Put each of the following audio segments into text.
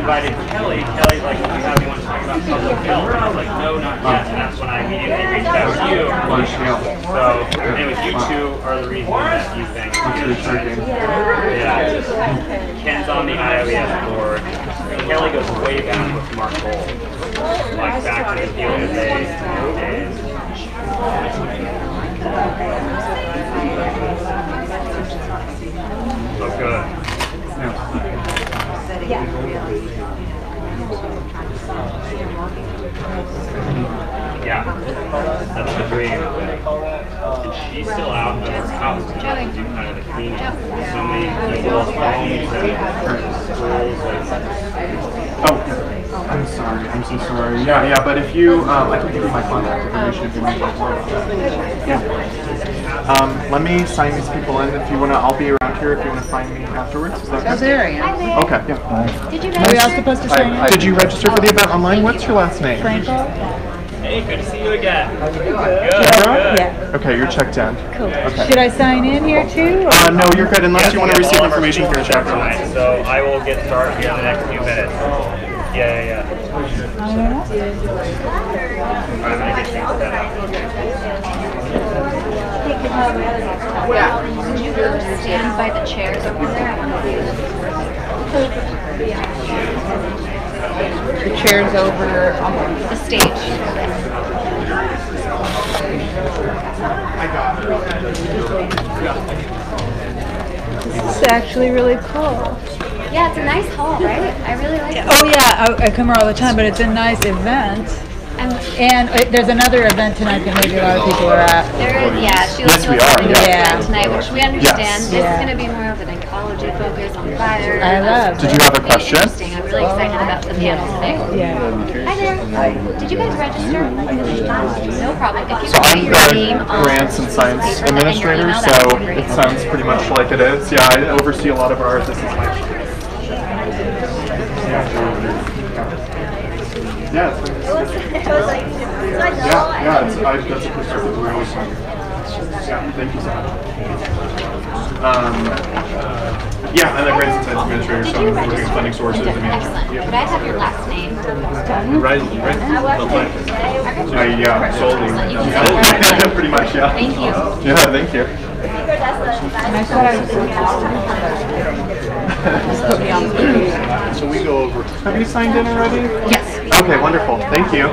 invited Kelly. Kelly's like, "Do you want to talk about public health?" And I was like, "No, not yet." And that's when I immediately reached out to you. So, anyways, you two are the reason that you think. Yeah. Ken's on the IOES board. Kelly goes way back with Mark Gold, like back to the Delia days. Look good. Yeah, that's the dream. And she's still out of her house to do kind of the cleaning. So many people's homes and schools. Oh, I'm sorry. I'm so sorry. Yeah, but if you, I can give you my contact information if you want to talk more about that. Yeah. Let me sign these people in. If you want to, I'll be around here if you want to find me afterwards. Is that good? Oh, there I am. Okay, yeah. Did you register? Are we all supposed to sign in? Did you register for the event online? What's your last name? Franco? Hey, good to see you again. Good. Yeah. Okay, you're checked in. Cool. Okay. Should I sign in here too? No, you're good unless you want to receive information from your chapter. So I will get started here in the next few minutes. Yeah. I don't know. I'm going to get things set up. Could you go stand by the chairs over there? The chair's over on The stage. This is actually really cool. Yeah, it's a nice hall, right? I really like it. Oh yeah, I come here all the time, but it's a nice event. And there's another event tonight that maybe a lot of people are at. She was tonight, which we understand. Yes. This is going to be more of an ecology focus on fire. I love. Did you have a question? Interesting. I'm really excited about the panel today. Yeah. Hi there. Did you guys register? No problem. If you So can I'm write your name the on grants and science paper and your administrator, email, so that would be it great. sounds pretty much like it is. Yeah, I oversee a lot of ours. This is my. Yeah. That's a perspective we always want. Yeah, thank you so much. Yeah, I'm the grants and science administrator, so I'm looking at funding sources and management. Excellent. Could I have your last name? Right. Yeah, solely. Yeah. Pretty much, yeah. Thank you. Yeah, thank you. So we go over. Have you signed in already? Yes. Okay, wonderful. Thank you.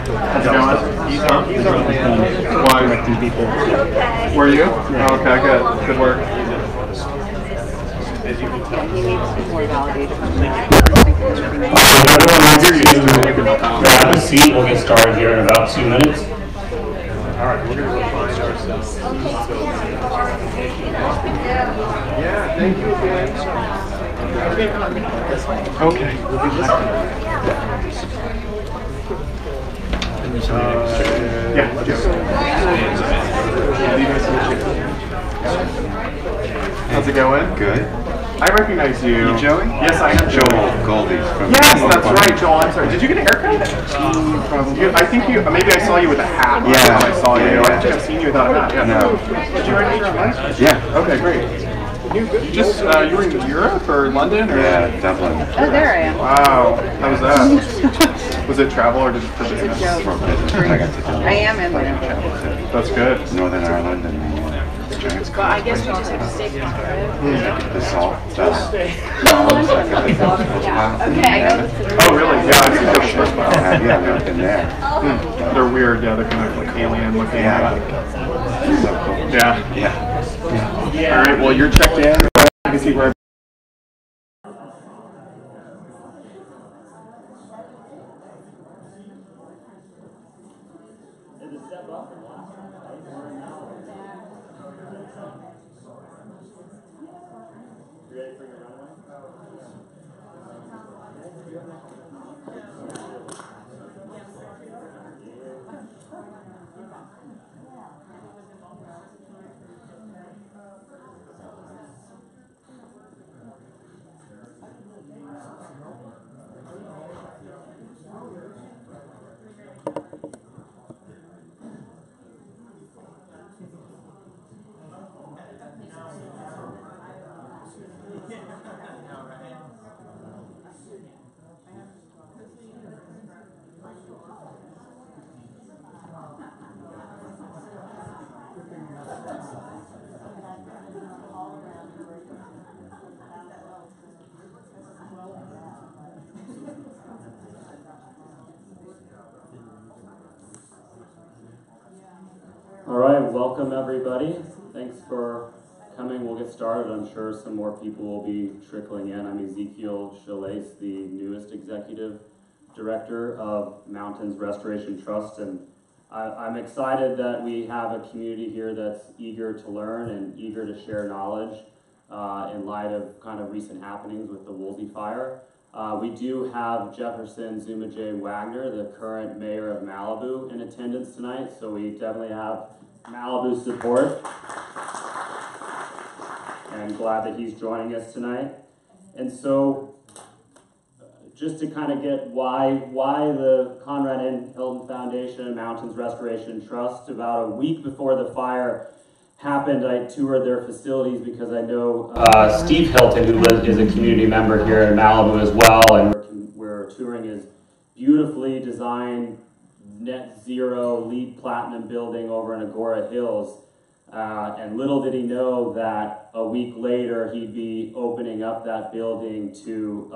How's it going? He's on land. Why? People. Were you? Yeah. Oh, okay, good. Good work. Grab a seat. We'll get started here in about 2 minutes. All right, we're going to go find ourselves. Yeah, thank you again. Okay. Yeah, how's it going? Good. I recognize you. You Joey? Yes, I am Joel Goldie. Yes, that's right, Joel. I'm sorry. Did you get a haircut? Probably. I think you. Maybe I saw you with a hat. Yeah. I saw you. Yeah. I think I've seen you without a hat. Yeah. No. Did you register online? Yeah. Okay, great. You just you were in Europe or London or? Yeah, Dublin. Oh, there I am. Wow. How was that? Was it travel or just for business? For business. I got to do I am in there. travel to That's good. Northern Ireland and giant Well, I guess we just have to stay connected. the salt. Okay. Oh, really? Yeah, I've seen the first one. Yeah, I've been there. They're weird. Yeah, they're kind of like alien looking. Yeah. So cool. Yeah. Yeah. All right. Well, you're checked in. You can see where. All right, welcome everybody. Thanks for coming. We'll get started. I'm sure some more people will be trickling in. I'm Ezekiel Chalace, the newest executive director of Mountains Restoration Trust, and I'm excited that we have a community here that's eager to learn and eager to share knowledge in light of kind of recent happenings with the Woolsey fire. We do have Jefferson Zuma J. Wagner, the current mayor of Malibu, in attendance tonight, so we definitely have Malibu support. And glad that he's joining us tonight. And so, just to kind of get why the Conrad N. Hilton Foundation and Mountains Restoration Trust, about a week before the fire happened, I toured their facilities because I know Steve Hilton, who is a community member here in Malibu as well, and we're touring his beautifully designed net zero LEED platinum building over in Agora Hills. And little did he know that a week later he'd be opening up that building to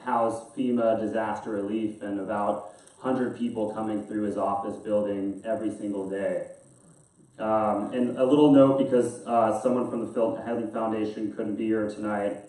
house FEMA disaster relief, and about 100 people coming through his office building every single day. And a little note, because someone from the Hilton Foundation couldn't be here tonight.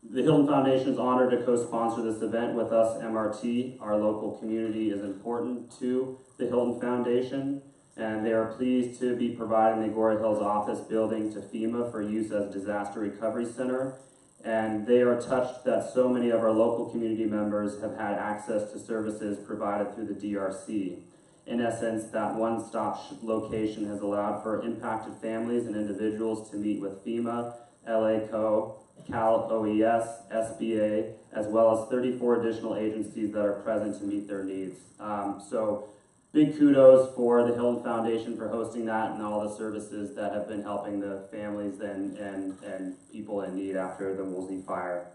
The Hilton Foundation is honored to co-sponsor this event with us, MRT. Our local community is important to the Hilton Foundation, and they are pleased to be providing the Agora Hills office building to FEMA for use as a disaster recovery center. And they are touched that so many of our local community members have had access to services provided through the DRC. In essence, that one-stop location has allowed for impacted families and individuals to meet with FEMA, LACO, Cal OES, SBA, as well as 34 additional agencies that are present to meet their needs. So big kudos for the Hilton Foundation for hosting that and all the services that have been helping the families and people in need after the Woolsey fire.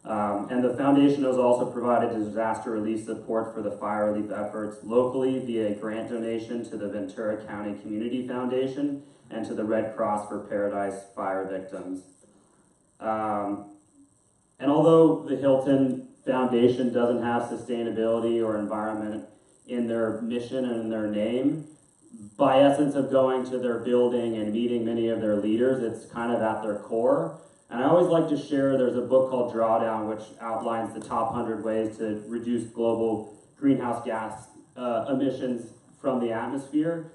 And the foundation has also provided disaster relief support for the fire relief efforts locally via a grant donation to the Ventura County Community Foundation and to the Red Cross for Paradise fire victims. And although the Hilton Foundation doesn't have sustainability or environment in their mission and in their name, by essence of going to their building and meeting many of their leaders, it's kind of at their core. And I always like to share, there's a book called Drawdown, which outlines the top 100 ways to reduce global greenhouse gas emissions from the atmosphere.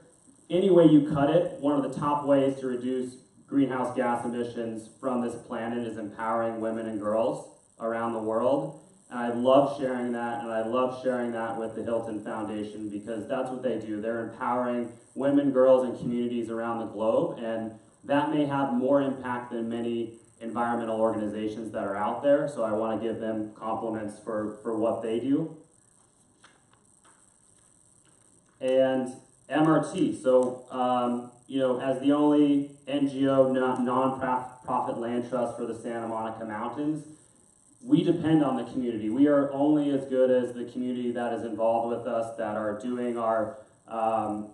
Any way you cut it, one of the top ways to reduce greenhouse gas emissions from this planet is empowering women and girls around the world. And I love sharing that, and I love sharing that with the Hilton Foundation, because that's what they do. They're empowering women, girls, and communities around the globe, and that may have more impact than many environmental organizations that are out there, so I want to give them compliments for what they do. And MRT, so you know, as the only NGO, non-profit land trust for the Santa Monica Mountains, we depend on the community. We are only as good as the community that is involved with us, that are doing our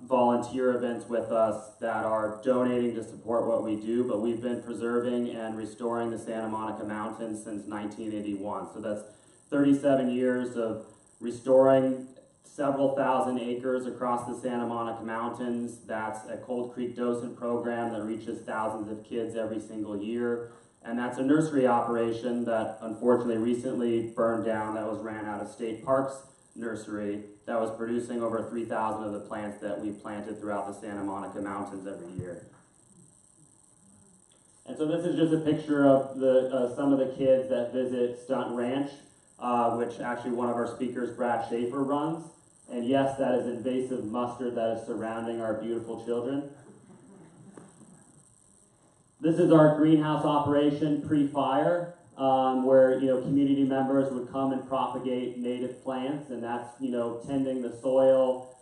volunteer events with us, that are donating to support what we do, but we've been preserving and restoring the Santa Monica Mountains since 1981. So that's 37 years of restoring several thousand acres across the Santa Monica Mountains. That's a Cold Creek docent program that reaches thousands of kids every single year. And that's a nursery operation that unfortunately recently burned down, that was ran out of State Parks Nursery, that was producing over 3,000 of the plants that we planted throughout the Santa Monica Mountains every year. And so this is just a picture of the some of the kids that visit Stunt Ranch, which actually one of our speakers, Brad Schaefer, runs. And yes, that is invasive mustard that is surrounding our beautiful children. This is our greenhouse operation pre-fire, where community members would come and propagate native plants, and that's tending the soil,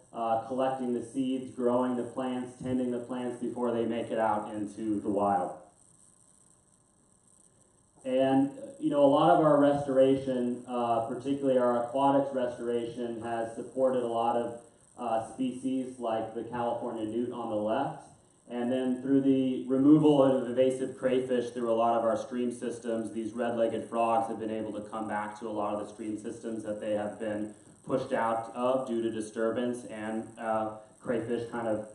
collecting the seeds, growing the plants, tending the plants before they make it out into the wild. And a lot of our restoration, particularly our aquatics restoration, has supported a lot of species like the California newt on the left. And then through the removal of invasive crayfish through a lot of our stream systems, these red-legged frogs have been able to come back to a lot of the stream systems that they have been pushed out of due to disturbance. And crayfish kind of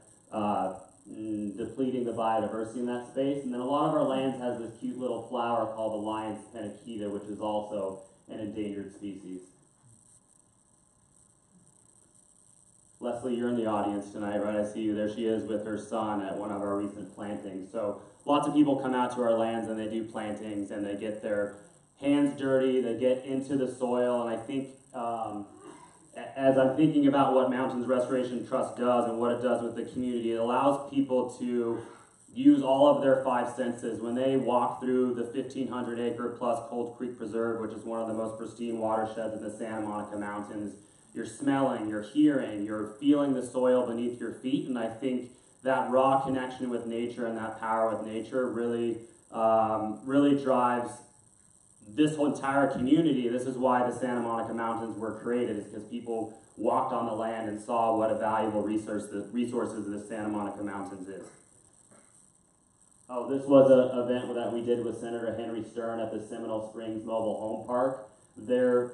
depleting the biodiversity in that space. And then a lot of our lands has this cute little flower called the lion's paniquita, which is also an endangered species. Leslie, you're in the audience tonight, right? I see you. There she is with her son at one of our recent plantings. So lots of people come out to our lands and they do plantings and they get their hands dirty, they get into the soil, and I think as I'm thinking about what Mountains Restoration Trust does and what it does with the community, it allows people to use all of their five senses. When they walk through the 1,500 acre plus Cold Creek Preserve, which is one of the most pristine watersheds in the Santa Monica Mountains, you're smelling, you're hearing, you're feeling the soil beneath your feet, and I think that raw connection with nature and that power with nature really, really drives this whole entire community. This is why the Santa Monica Mountains were created, is because people walked on the land and saw what a valuable resources the Santa Monica Mountains is. Oh, this was an event that we did with Senator Henry Stern at the Seminole Springs Mobile Home Park. Their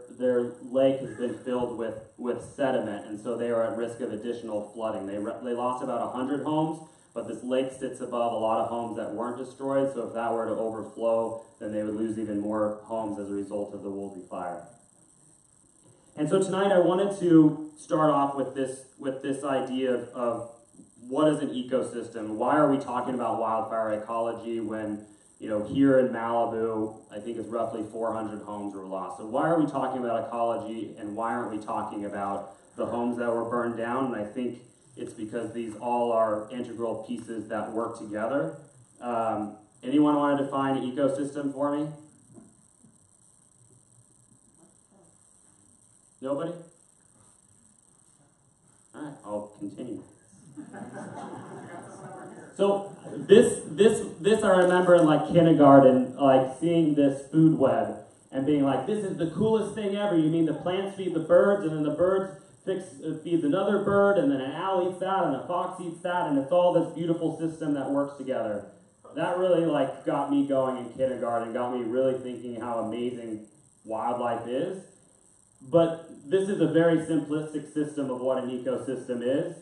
lake has been filled with sediment, and so they are at risk of additional flooding. They lost about 100 homes, but this lake sits above a lot of homes that weren't destroyed, so if that were to overflow, then they would lose even more homes as a result of the Woolsey fire. And so tonight I wanted to start off with this idea of what is an ecosystem? Why are we talking about wildfire ecology when, you know, here in Malibu, I think it's roughly 400 homes were lost. So why are we talking about ecology, and why aren't we talking about the homes that were burned down? And I think it's because these all are integral pieces that work together. Anyone want to define an ecosystem for me? Nobody? All right, I'll continue. So this I remember in like kindergarten, like seeing this food web and being like, this is the coolest thing ever. You mean the plants feed the birds, and then the birds feeds another bird, and then an owl eats that, and a fox eats that, and it's all this beautiful system that works together. That really like got me going in kindergarten, got me really thinking how amazing wildlife is. But this is a very simplistic system of what an ecosystem is.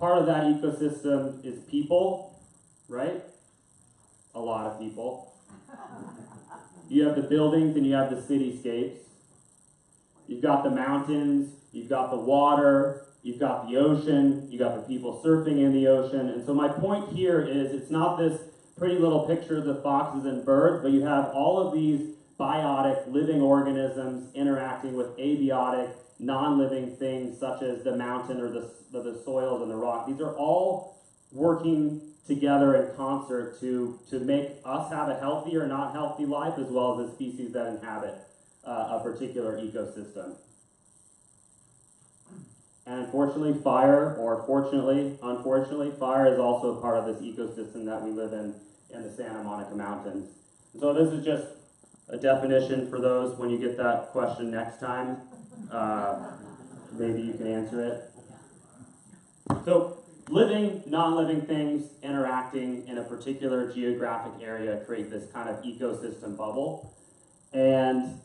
Part of that ecosystem is people, right? A lot of people. You have the buildings and you have the cityscapes. You've got the mountains, you've got the water, you've got the ocean, you've got the people surfing in the ocean. And so my point here is it's not this pretty little picture of the foxes and birds, but you have all of these biotic living organisms interacting with abiotic non-living things such as the mountain or the soils and the rock. These are all working together in concert to make us have a healthy or not healthy life, as well as the species that inhabit a particular ecosystem. And unfortunately, unfortunately, fire is also a part of this ecosystem that we live in the Santa Monica Mountains. And so this is just a definition for those when you get that question next time. Maybe you can answer it. So living, non-living things interacting in a particular geographic area create this kind of ecosystem bubble. And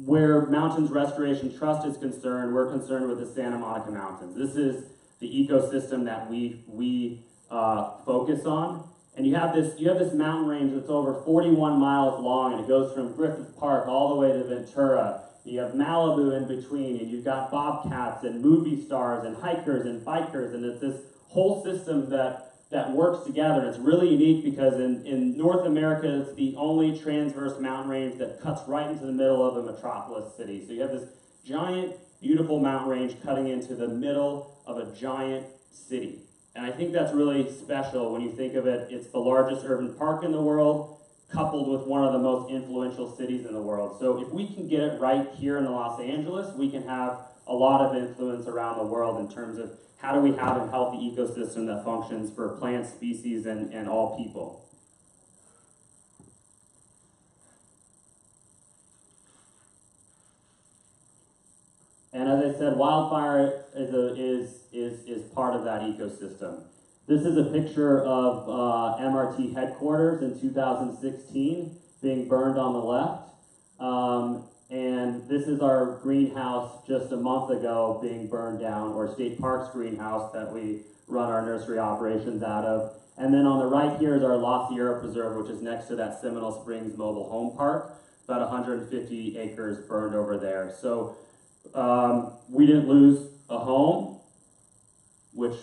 where Mountains Restoration Trust is concerned, we're concerned with the Santa Monica Mountains. This is the ecosystem that we focus on. And you have this mountain range that's over 41 miles long, and it goes from Griffith Park all the way to Ventura. You have Malibu in between, and you've got bobcats and movie stars and hikers and bikers, and it's this whole system that works together. It's really unique because in North America, it's the only transverse mountain range that cuts right into the middle of a metropolis city. So you have this giant, beautiful mountain range cutting into the middle of a giant city. And I think that's really special when you think of it. It's the largest urban park in the world, coupled with one of the most influential cities in the world. So if we can get it right here in Los Angeles, we can have a lot of influence around the world in terms of how do we have a healthy ecosystem that functions for plant species and all people. And as I said, wildfire is part of that ecosystem. This is a picture of MRT headquarters in 2016 being burned on the left. And this is our greenhouse just a month ago being burned down, or State Parks greenhouse that we run our nursery operations out of. And then on the right here is our La Sierra Preserve, which is next to that Seminole Springs Mobile Home Park. About 150 acres burned over there. So we didn't lose a home, which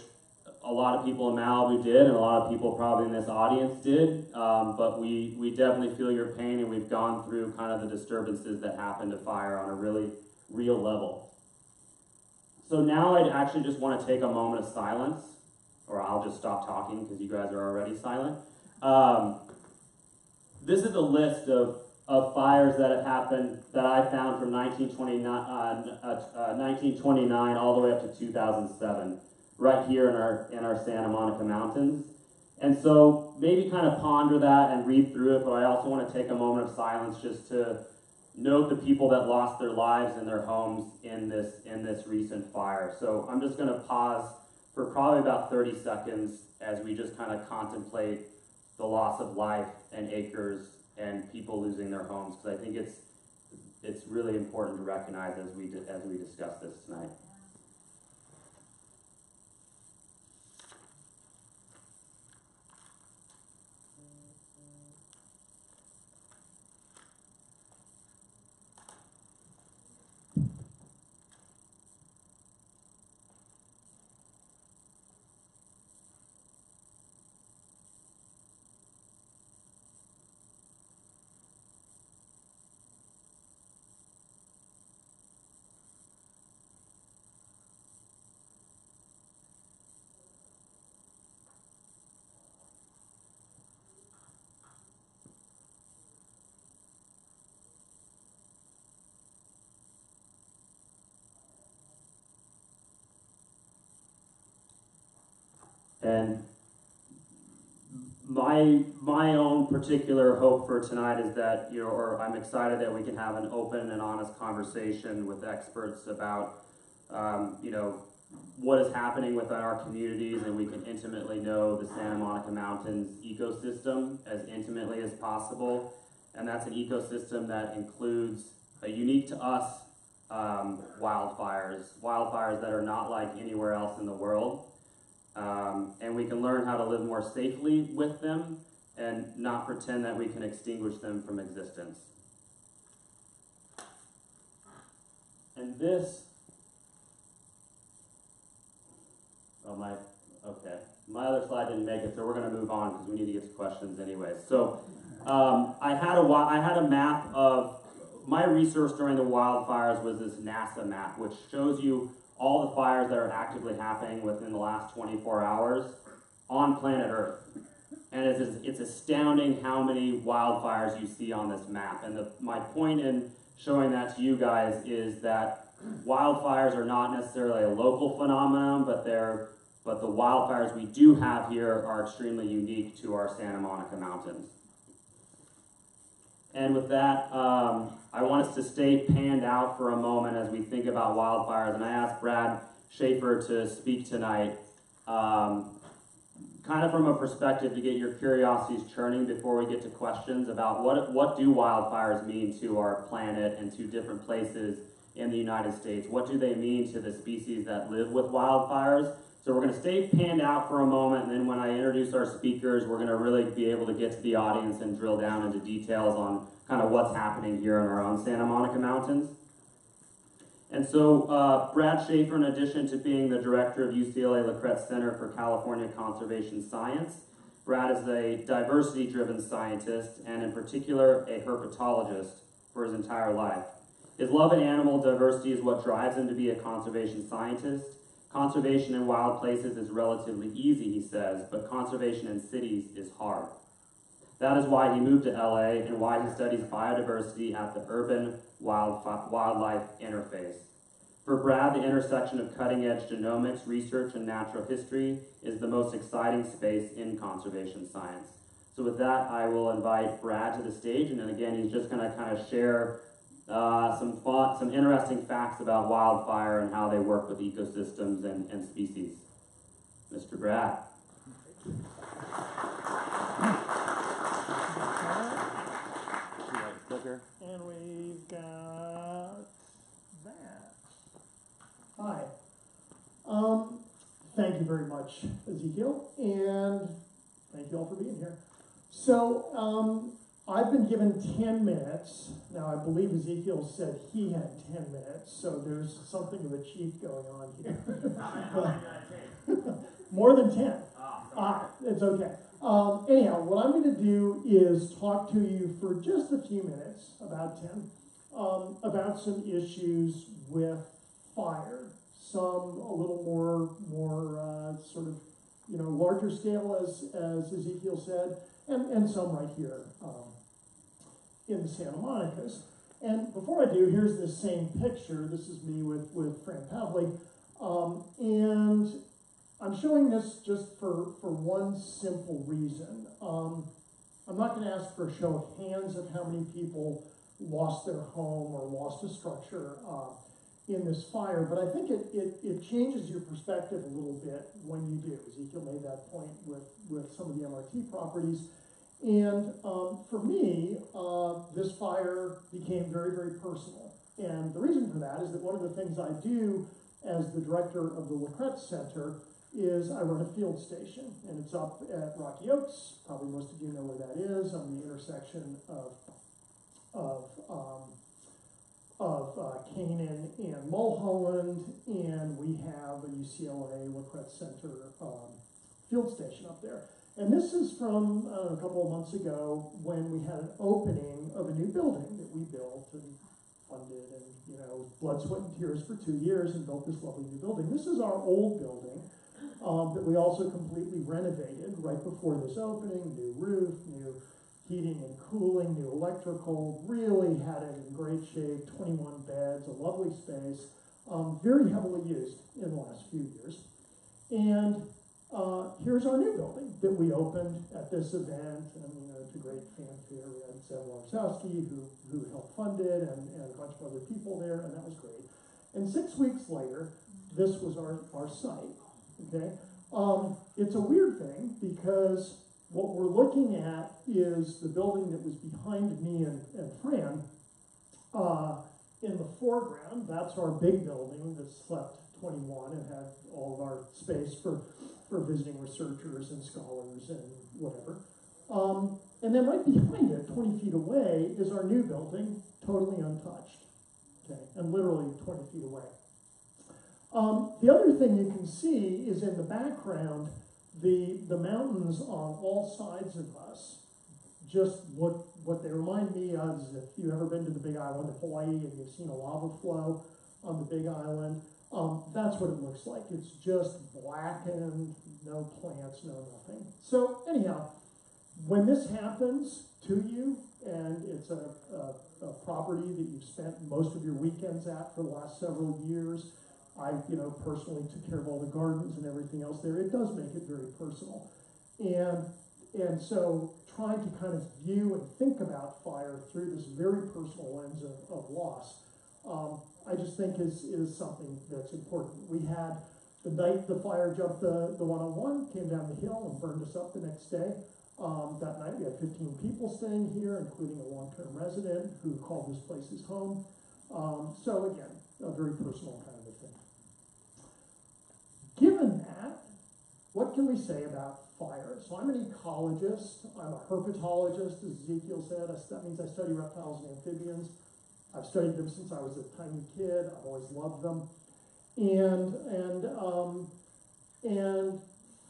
a lot of people in Malibu did, and a lot of people probably in this audience did, but we definitely feel your pain, and we've gone through kind of the disturbances that happen to fire on a really real level. So now I'd actually just want to take a moment of silence, or I'll just stop talking because you guys are already silent. This is a list of fires that have happened that I found from 1929 all the way up to 2007. Right here in our Santa Monica Mountains. And so maybe kind of ponder that and read through it, but I also want to take a moment of silence just to note the people that lost their lives and their homes in this recent fire. So I'm just going to pause for probably about 30 seconds as we just kind of contemplate the loss of life and acres and people losing their homes, because I think it's really important to recognize as we discuss this tonight. And my own particular hope for tonight is that, or I'm excited that we can have an open and honest conversation with experts about, what is happening within our communities, and we can intimately know the Santa Monica Mountains ecosystem as intimately as possible. And that's an ecosystem that includes unique to us wildfires that are not like anywhere else in the world. And we can learn how to live more safely with them and not pretend that we can extinguish them from existence. And this, my other slide didn't make it, so we're going to move on because we need to get to questions anyway. So I had a map of, my research during the wildfires was this NASA map, which shows you all the fires that are actively happening within the last 24 hours on planet Earth. And it's astounding how many wildfires you see on this map. And my point in showing that to you guys is that wildfires are not necessarily a local phenomenon, but the wildfires we do have here are extremely unique to our Santa Monica Mountains. And with that, I want us to stay panned out for a moment as we think about wildfires. And I asked Brad Schaefer to speak tonight, kind of from a perspective to get your curiosities churning before we get to questions about what do wildfires mean to our planet and to different places in the United States. What do they mean to the species that live with wildfires? So we're going to stay panned out for a moment, and then when I introduce our speakers, we're going to really be able to get to the audience and drill down into details on kind of what's happening here in our own Santa Monica Mountains. And so Brad Schaefer, in addition to being the director of UCLA Lacretz Center for California Conservation Science, Brad is a diversity-driven scientist, and in particular, a herpetologist for his entire life. His love of animal diversity is what drives him to be a conservation scientist. Conservation in wild places is relatively easy, he says, but conservation in cities is hard. That is why he moved to LA and why he studies biodiversity at the Urban Wildlife Interface. For Brad, the intersection of cutting-edge genomics, research, and natural history is the most exciting space in conservation science. So with that, I will invite Brad to the stage, and then again, he's just going to kind of share some interesting facts about wildfire and how they work with ecosystems and species. Mr. Brad. And we've got much, Ezekiel, and thank you all for being here. So, I've been given 10 minutes. Now, I believe Ezekiel said he had 10 minutes, so there's something of a cheat going on here. More than 10. It's okay. Anyhow, what I'm going to do is talk to you for just a few minutes, about 10, about some issues with fire. Some a little more sort of, larger scale, as Ezekiel said, and some right here in the Santa Monica's. And before I do, here's this same picture. This is me with Fran Pavlik. And I'm showing this just for one simple reason. I'm not going to ask for a show of hands of how many people lost their home or lost a structure in this fire, but I think it changes your perspective a little bit when you do. Ezekiel made that point with some of the MRT properties. And for me, this fire became very, very personal. And the reason for that is that one of the things I do as the director of the LaCrette Center is I run a field station, and it's up at Rocky Oaks. Probably most of you know where that is, on the intersection of Canaan and Mulholland, and we have a UCLA LaCrette Center field station up there. And this is from a couple of months ago when we had an opening of a new building that we built and funded and, blood, sweat, and tears for 2 years and built this lovely new building. This is our old building that we also completely renovated right before this opening. New roof, new heating and cooling, new electrical, really had it in great shape, 21 beds, a lovely space, very heavily used in the last few years. And here's our new building that we opened at this event, and to great fanfare. We had Sam Warsowski, who helped fund it, and a bunch of other people there, and that was great. And 6 weeks later, this was our site, okay? It's a weird thing, because what we're looking at is the building that was behind me and Fran in the foreground. That's our big building that slept 21 and had all of our space for visiting researchers and scholars and whatever. And then right behind it, 20 feet away, is our new building, totally untouched, okay, and literally 20 feet away. The other thing you can see is in the background, the mountains on all sides of us just look, what they remind me of is if you've ever been to the Big Island of Hawaii and you've seen a lava flow on the Big Island, that's what it looks like. It's just blackened, no plants, no nothing. So anyhow, when this happens to you, and it's a property that you've spent most of your weekends at for the last several years, I personally took care of all the gardens and everything else there. It does make it very personal. And so trying to kind of view and think about fire through this very personal lens of loss, I just think is something that's important. We had the night the fire jumped the 101, came down the hill and burned us up the next day. That night we had 15 people staying here, including a long-term resident who called this place his home. So again, a very personal kind of a thing. Given that, what can we say about fire? So I'm an ecologist, I'm a herpetologist, as Ezekiel said. That means I study reptiles and amphibians. I've studied them since I was a tiny kid. I've always loved them. And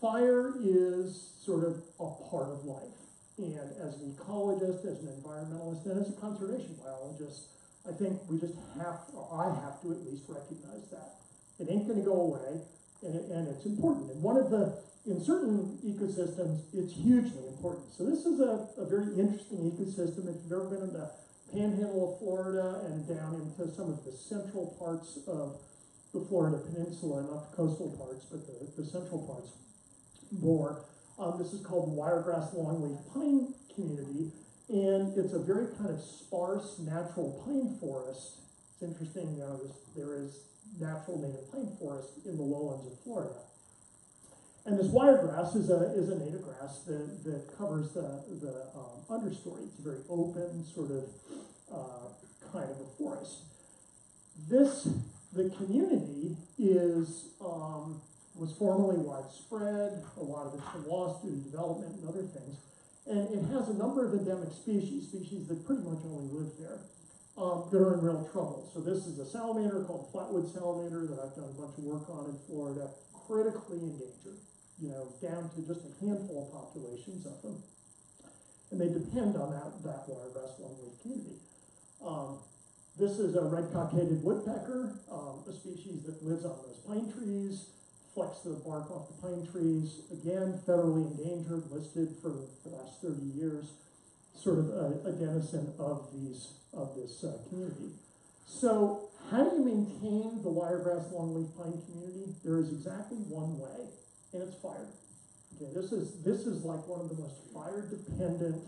fire is sort of a part of life. And as an ecologist, as an environmentalist, and as a conservation biologist, I think we just have, or I have to at least recognize that. It ain't going to go away, and it's important. And one of the, in certain ecosystems, it's hugely important. So this is a very interesting ecosystem. If you've ever been in the panhandle of Florida and down into some of the central parts of the Florida Peninsula, not the coastal parts, but the central parts more. This is called the Wiregrass Longleaf Pine Community, and it's a very kind of sparse natural pine forest. It's interesting, there is natural native pine forest in the lowlands of Florida. And this wiregrass is a native grass that covers the understory. It's a very open sort of kind of a forest. The community is was formerly widespread. A lot of it's been lost due to development and other things. And it has a number of endemic species that pretty much only live there, that are in real trouble. So this is a salamander called flatwood salamander that I've done a bunch of work on in Florida, critically endangered, down to just a handful of populations of them. And they depend on that wiregrass longleaf community. This is a red-cockaded woodpecker, a species that lives on those pine trees, flecks the bark off the pine trees. Again, federally endangered, listed for the last 30 years, sort of a denizen of this community. So how do you maintain the wiregrass longleaf pine community? There is exactly one way, and it's fire. Okay, this is like one of the most fire-dependent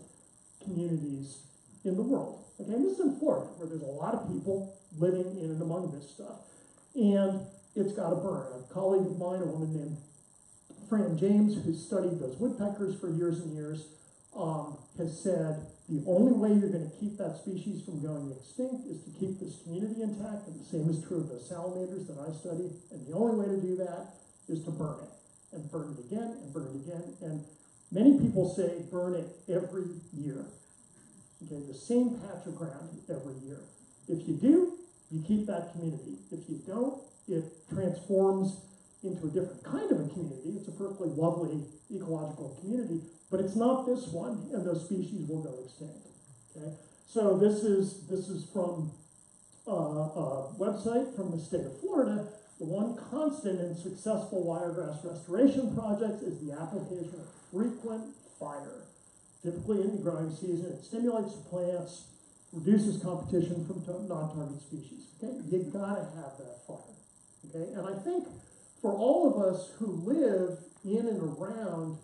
communities in the world. Okay, and this is in Florida, where there's a lot of people living in and among this stuff. And it's got to burn. A colleague of mine, a woman named Fran James, who studied those woodpeckers for years and years, has said the only way you're going to keep that species from going extinct is to keep this community intact, and the same is true of the salamanders that I studied, and the only way to do that is to burn it, and burn it again, and burn it again, and many people say burn it every year. Okay, the same patch of ground every year. If you do, you keep that community. If you don't, it transforms into a different kind of a community. It's a perfectly lovely ecological community, but it's not this one, and those species will go extinct. Okay, so this is from a website from the state of Florida. The one constant in successful wiregrass restoration projects is the application of frequent fire. Typically in the growing season, it stimulates the plants, reduces competition from non-target species. Okay, you gotta have that fire. Okay, and I think for all of us who live in and around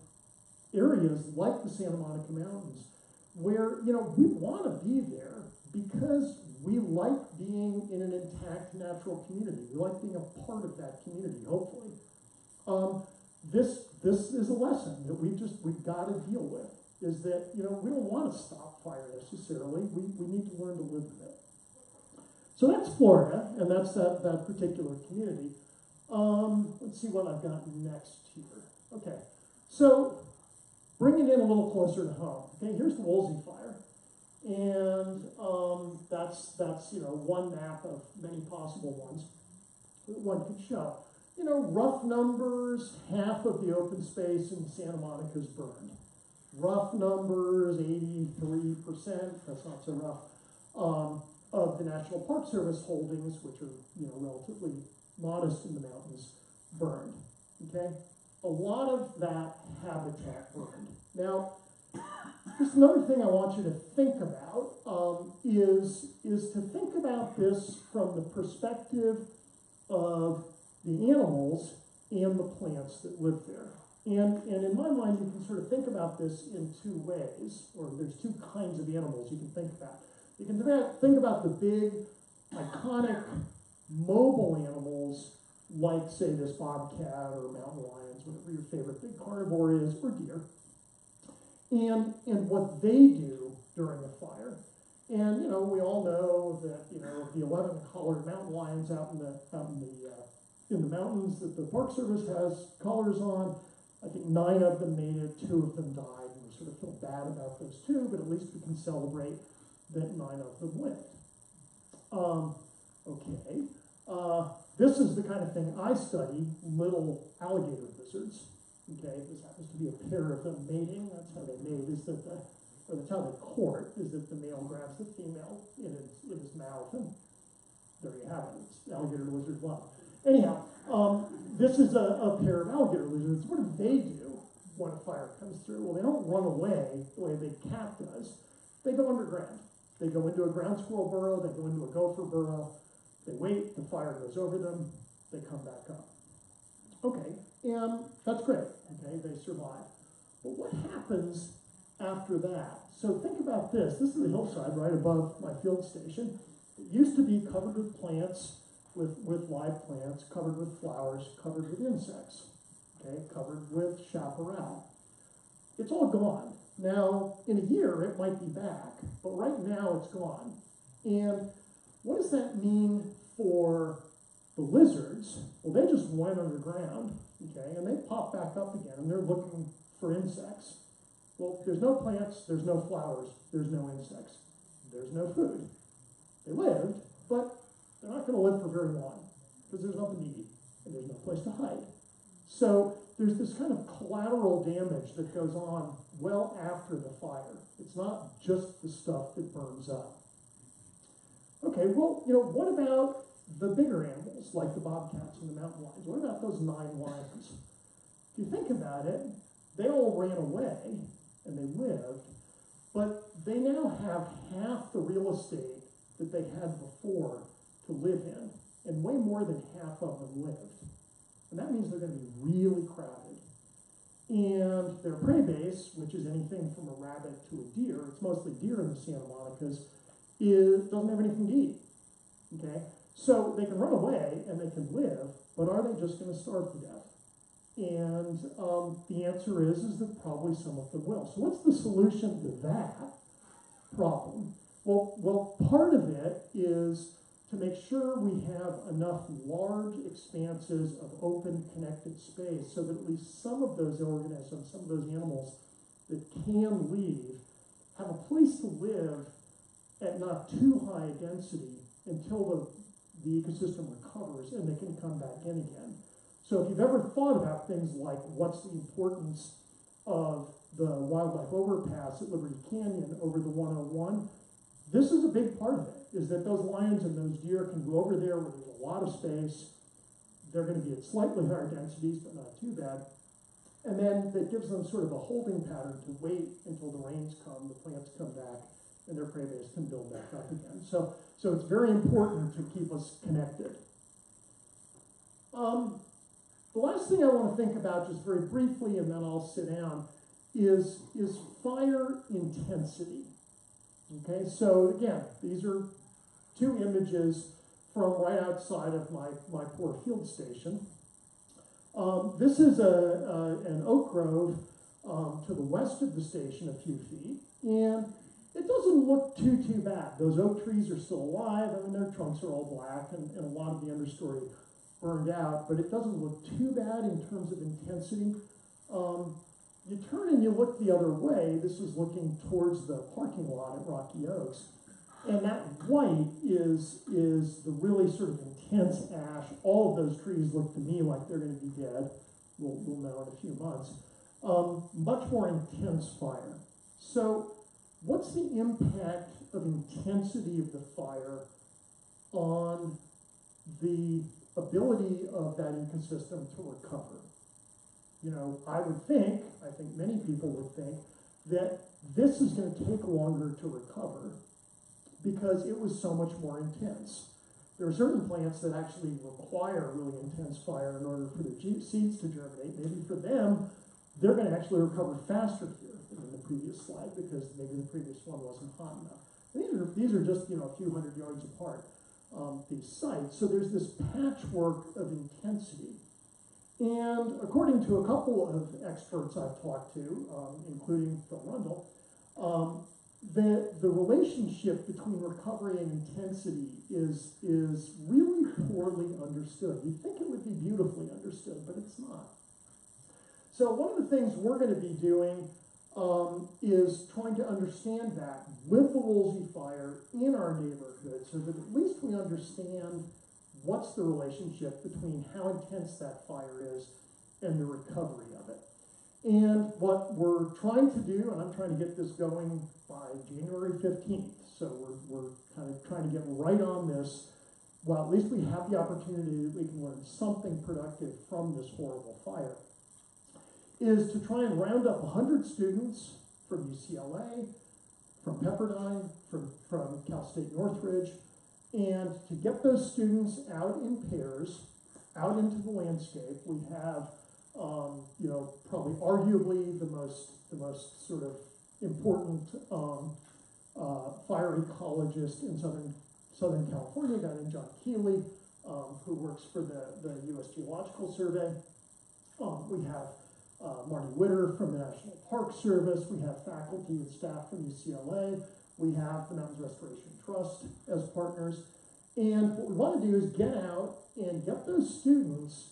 areas like the Santa Monica Mountains, where we want to be there because we like being in an intact natural community. We like being a part of that community. Hopefully, this is a lesson that we've got to deal with. Is that we don't want to stop fire necessarily. We need to learn to live with it. So that's Florida, and that's that particular community. Let's see what I've got next here. Okay, so bring it in a little closer to home. Okay, here's the Woolsey fire, and that's one map of many possible ones that one could show. Rough numbers, half of the open space in Santa Monica is burned. Rough numbers, 83%, that's not so rough, of the National Park Service holdings, which are relatively modest in the mountains, burned. Okay? A lot of that habitat burned. Now, just another thing I want you to think about is to think about this from the perspective of the animals and the plants that live there. And in my mind, you can sort of think about this in two ways, or there's two kinds of animals you can think about. You can think about the big, iconic, mobile animals, like, say, this bobcat or mountain lions, whatever your favorite big carnivore is, or deer, and what they do during a fire. And, we all know that, the 11 colored mountain lions out in the mountains that the Park Service has colors on, I think 9 of them made it, 2 of them died, and we sort of feel bad about those 2, but at least we can celebrate that 9 of them lived. Okay, this is the kind of thing I study, little alligator lizards. Okay, this happens to be a pair of them mating. That's how they mate, or that's how they court, is that the male grabs the female in his mouth, and there you have it. It's alligator lizard love. Anyhow, this is a pair of alligator lizards. What do they do when a fire comes through? Well, they don't run away the way a big cat does. They go underground. They go into a ground squirrel burrow. They go into a gopher burrow. They wait. The fire goes over them. They come back up. Okay, and that's great. Okay, they survive. But what happens after that? So think about this. This is the hillside right above my field station. It used to be covered with plants, with live plants, covered with flowers, covered with insects, okay, covered with chaparral. It's all gone. Now, in a year, it might be back, but right now it's gone. And what does that mean for the lizards? Well, they just went underground okay, and they pop back up again, and they're looking for insects. Well, if there's no plants, there's no flowers, there's no insects, there's no food. They lived, but they're not going to live for very long because there's nothing to eat and there's no place to hide. So there's this kind of collateral damage that goes on well after the fire. It's not just the stuff that burns up. Okay, well, what about the bigger animals like the bobcats and the mountain lions? What about those 9 lions? If you think about it, they all ran away and they lived, but they now have half the real estate that they had before to live in, and way more than half of them lived. And that means they're going to be really crowded. And their prey base, which is anything from a rabbit to a deer, it's mostly deer in the Santa Monicas, doesn't have anything to eat. Okay? So they can run away and they can live, but are they just going to starve to death? And the answer is that probably some of them will. So what's the solution to that problem? Well, part of it is to make sure we have enough large expanses of open, connected space so that at least some of those organisms, some of those animals that can leave, have a place to live at not too high a density until the ecosystem recovers and they can come back in again. So if you've ever thought about things like what's the importance of the wildlife overpass at Liberty Canyon over the 101, this is a big part of it, is that those lions and those deer can go over there where there's a lot of space. They're going to be at slightly higher densities, but not too bad. And then that gives them sort of a holding pattern to wait until the rains come, the plants come back, and their prey base can build back up again. So it's very important to keep us connected. The last thing I want to think about, just very briefly, and then I'll sit down, is fire intensity. Okay, so again, these are 2 images from right outside of my poor field station. This is an oak grove to the west of the station a few feet, and it doesn't look too bad. Those oak trees are still alive. I mean, their trunks are all black, and a lot of the understory burned out, but it doesn't look too bad in terms of intensity. You turn and you look the other way. This is looking towards the parking lot at Rocky Oaks. And that white is the really sort of intense ash. All of those trees look to me like they're going to be dead. We'll know in a few months. Much more intense fire. So what's the impact of intensity of the fire on the ability of that ecosystem to recover? I think many people would think that this is going to take longer to recover because it was so much more intense. There are certain plants that actually require really intense fire in order for their seeds to germinate. Maybe for them, they're going to actually recover faster here than in the previous slide because maybe the previous one wasn't hot enough. These are just a few hundred yards apart, these sites. So there's this patchwork of intensity. And according to a couple of experts I've talked to, including Phil Rundle, the relationship between recovery and intensity is really poorly understood. You'd think it would be beautifully understood, but it's not. So one of the things we're going to be doing is trying to understand that with the Woolsey fire in our neighborhood so that at least we understand what's the relationship between how intense that fire is and the recovery of it. And what we're trying to do, and I'm trying to get this going by January 15th, so we're kind of trying to get right on this, while at least we have the opportunity that we can learn something productive from this horrible fire, is to try and round up 100 students from UCLA, from Pepperdine, from Cal State Northridge, and to get those students out in pairs, out into the landscape. We have, probably arguably the most sort of important fire ecologist in Southern California, a guy named John Keeley, who works for the U.S. Geological Survey. We have Marty Witter from the National Park Service. We have faculty and staff from UCLA. We have the Mountains Restoration Trust as partners. And what we want to do is get out and get those students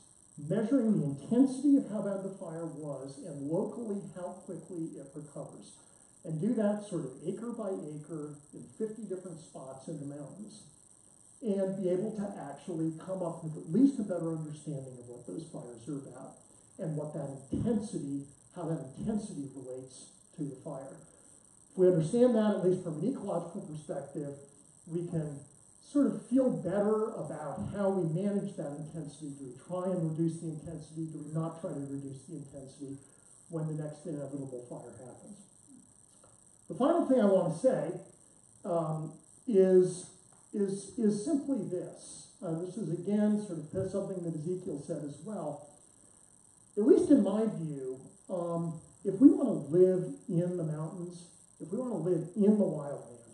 measuring the intensity of how bad the fire was and locally how quickly it recovers. And do that sort of acre by acre in 50 different spots in the mountains. And be able to actually come up with at least a better understanding of what those fires are about and what that intensity, how that intensity relates to the fire. If we understand that, at least from an ecological perspective, we can sort of feel better about how we manage that intensity. Do we try and reduce the intensity? Do we not try to reduce the intensity when the next inevitable fire happens? The final thing I want to say is simply this. This is, again, sort of something that Ezekiel said as well. At least in my view, if we want to live in the mountains, if we want to live in the wildland,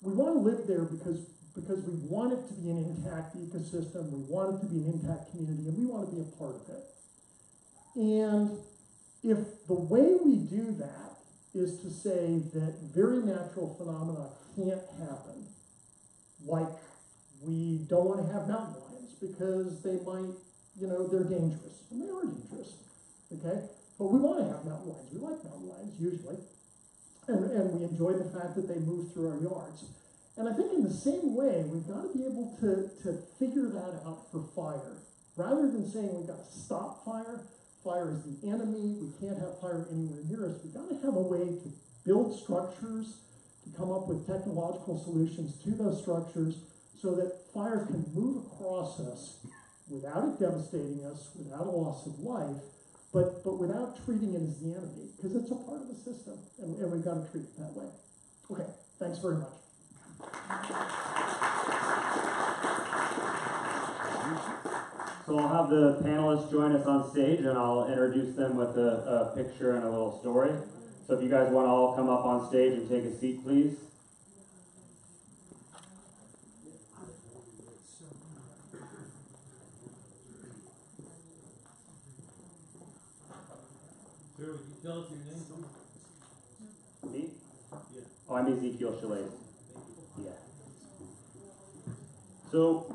we want to live there because we want it to be an intact ecosystem, we want it to be an intact community, and we want to be a part of it. And if the way we do that is to say that very natural phenomena can't happen, like we don't want to have mountain lions because they might, they're dangerous, and they are dangerous, okay? But we want to have mountain lions. We like mountain lions, usually. And we enjoy the fact that they move through our yards. And I think in the same way, we've got to be able to figure that out for fire. Rather than saying we've got to stop fire, fire is the enemy, we can't have fire anywhere near us, we've got to have a way to build structures, to come up with technological solutions to those structures so that fire can move across us without it devastating us, without a loss of life, but without treating it as the enemy, because it's a part of the system, and we've got to treat it that way. Okay, thanks very much. So I'll have the panelists join us on stage, and I'll introduce them with a picture and a little story. So if you guys want to all come up on stage and take a seat, please. Sir, would you tell us your name? Me? Yeah. Oh, I'm Ezekiel Chalet. Yeah. So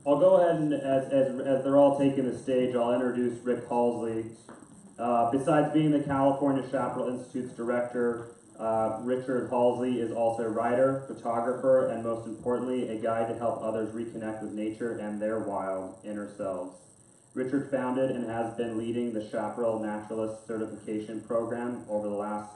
I'll go ahead and, as they're all taking the stage, I'll introduce Rick Halsey. Besides being the California Chaparral Institute's director, Richard Halsey is also a writer, photographer, and most importantly, a guide to help others reconnect with nature and their wild inner selves. Richard founded and has been leading the Chaparral Naturalist Certification Program over the last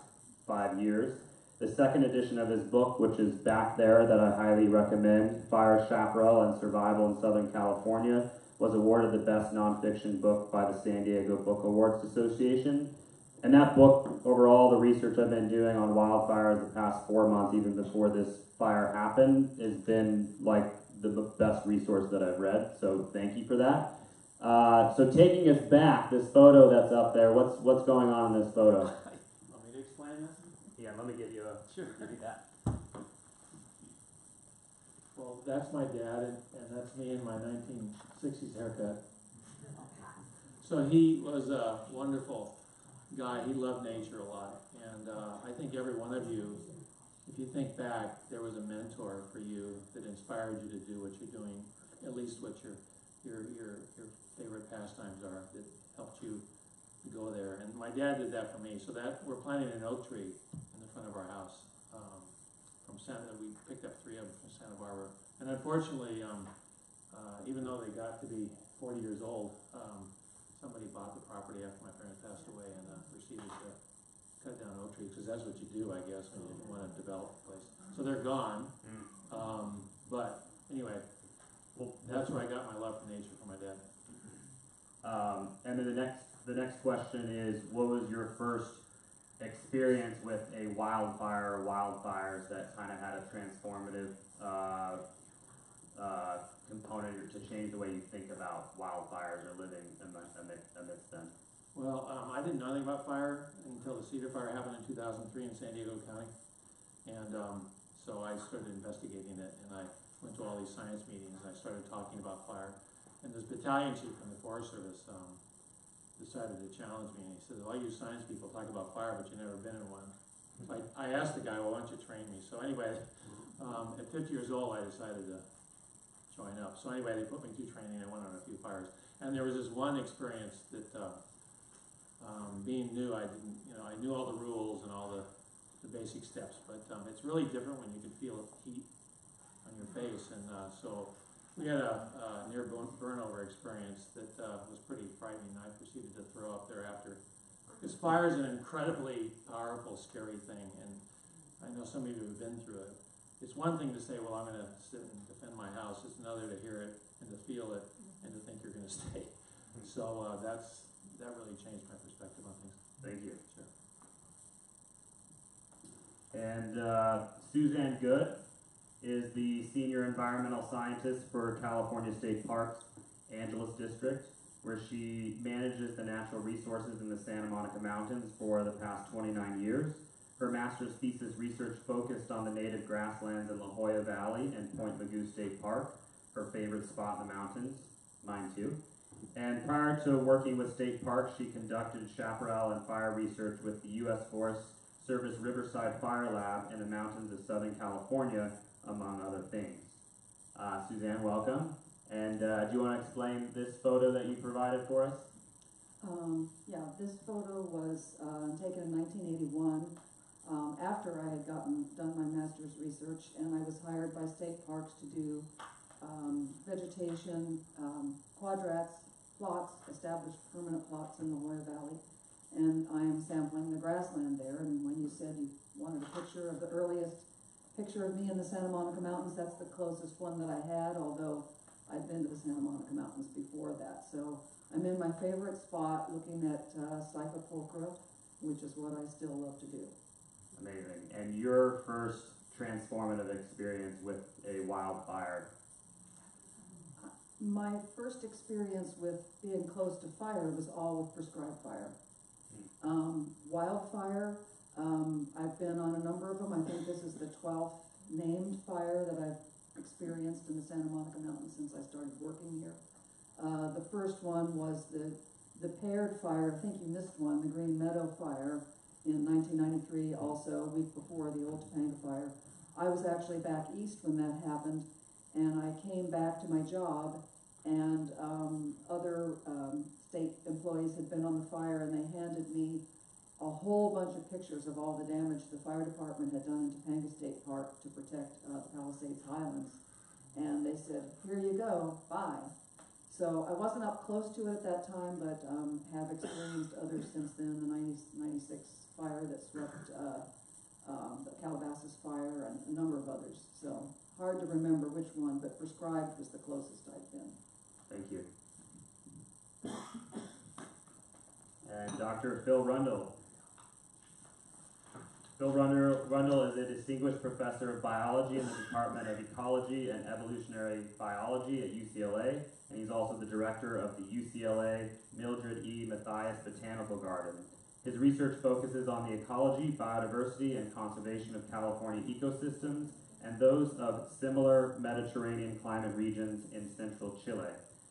5 years. The second edition of his book, which is back there, that I highly recommend, Fire, Chaparral, and Survival in Southern California, was awarded the best nonfiction book by the San Diego Book Awards Association. And that book, overall, the research I've been doing on wildfires the past 4 months, even before this fire happened, has been like the best resource that I've read. So thank you for that. So taking us back, this photo that's up there, what's going on in this photo? Want me to explain this? Yeah, let me get you a Sure. give you that. Well, that's my dad, and that's me in my 1960s haircut. So he was a wonderful guy. He loved nature a lot. And I think every one of you, if you think back, there was a mentor for you that inspired you to do what you're doing, at least what your favorite pastimes are, that helped you go there. And my dad did that for me. So that we're planting an oak tree in the front of our house. We picked up 3 of them from Santa Barbara. And unfortunately, even though they got to be 40 years old, somebody bought the property after my parents passed away and proceeded to cut down oak trees, because that's what you do, I guess, when you want to develop a place. So they're gone. But anyway, well, that's where I got my love for nature from my dad. And then the next question is, what was your first experience with a wildfire or wildfires that kind of had a transformative component to change the way you think about wildfires or living amidst them? Well, I didn't know anything about fire until the Cedar Fire happened in 2003 in San Diego County. And so I started investigating it, and I went to all these science meetings, and I started talking about fire. And this battalion chief from the Forest Service decided to challenge me, and he said, all you science people talk about fire, but you've never been in one. So I asked the guy, well, why don't you train me? So anyway, at 50 years old, I decided to join up. So anyway, they put me through training. I went on a few fires. And there was this one experience that, being new, I didn't, I knew all the rules and all the basic steps, but it's really different when you can feel heat on your face. And so we had a near burnover experience that was pretty frightening. I proceeded to throw up thereafter. Because fire is an incredibly powerful, scary thing, and I know some of you have been through it. It's one thing to say, well, I'm going to sit and defend my house. It's another to hear it and to feel it and to think you're going to stay. So that really changed my perspective on things. Thank you. Sure. And Suzanne Good is the Senior Environmental Scientist for California State Parks, Angeles District, where she manages the natural resources in the Santa Monica Mountains for the past 29 years. Her master's thesis research focused on the native grasslands in La Jolla Valley and Point Mugu State Park, her favorite spot in the mountains, mine too. And prior to working with state parks, she conducted chaparral and fire research with the U.S. Forest Service Riverside Fire Lab in the mountains of Southern California, among other things. Suzanne, welcome. And do you want to explain this photo that you provided for us? Yeah, this photo was taken in 1981 after I had done my master's research, and I was hired by state parks to do vegetation, quadrats, plots, established permanent plots in the Jolla Valley. And I am sampling the grassland there, and when you said you wanted a picture of the earliest picture of me in the Santa Monica Mountains, that's the closest one that I had, although I'd been to the Santa Monica Mountains before that. So I'm in my favorite spot looking at Stipa pulchra, which is what I still love to do. Amazing. And your first transformative experience with a wildfire? My first experience with being close to fire was all with prescribed fire. Wildfire, I've been on a number of them. I think this is the 12th named fire that I've experienced in the Santa Monica Mountains since I started working here. The first one was the paired fire. I think you missed one, the Green Meadow fire in 1993, also a week before the old Topanga fire. I was actually back east when that happened, and I came back to my job, and other state employees had been on the fire, and they handed me a whole bunch of pictures of all the damage the fire department had done in Topanga State Park to protect the Palisades Highlands. And they said, here you go, bye. So I wasn't up close to it at that time, but have experienced others since then, the 96 fire that swept the Calabasas fire and a number of others. So hard to remember which one, but prescribed was the closest I've been. Thank you. And Dr. Phil Rundle. Phil Rundle is a distinguished professor of biology in the Department of Ecology and Evolutionary Biology at UCLA, and he's also the director of the UCLA Mildred E. Mathias Botanical Garden. His research focuses on the ecology, biodiversity, and conservation of California ecosystems and those of similar Mediterranean climate regions in central Chile,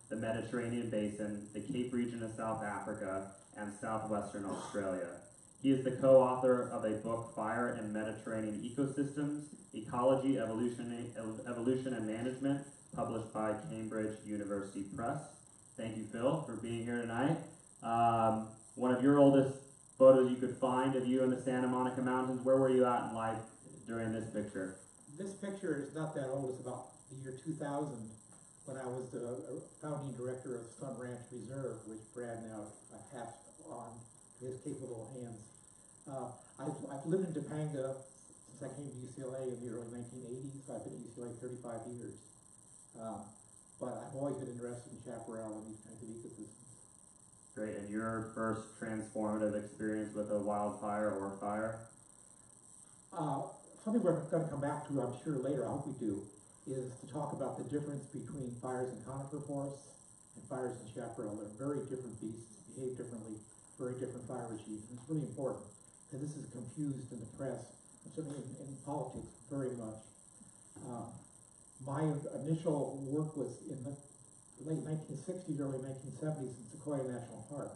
the Mediterranean Basin, the Cape region of South Africa, and southwestern Australia. He is the co-author of a book, Fire in Mediterranean Ecosystems, Ecology, Evolution and Management, published by Cambridge University Press. Thank you, Phil, for being here tonight. One of your oldest photos you could find of you in the Santa Monica Mountains, where were you at in life during this picture? This picture is not that old. It's about the year 2000, when I was the founding director of Stunt Ranch Reserve, which Brad now passed on to his capable hands. I've lived in Topanga since I came to UCLA in the early 1980s. So I've been at UCLA 35 years. But I've always been interested in chaparral and these kinds of ecosystems. Great, and your first transformative experience with a wildfire or fire? Something we're going to come back to, I'm sure later, I hope we do, is to talk about the difference between fires in conifer forests and fires in chaparral. They're very different beasts, behave differently, very different fire regimes. And it's really important, because this is confused in the press, and certainly in politics very much. My initial work was in the late 1960s, early 1970s in Sequoia National Park.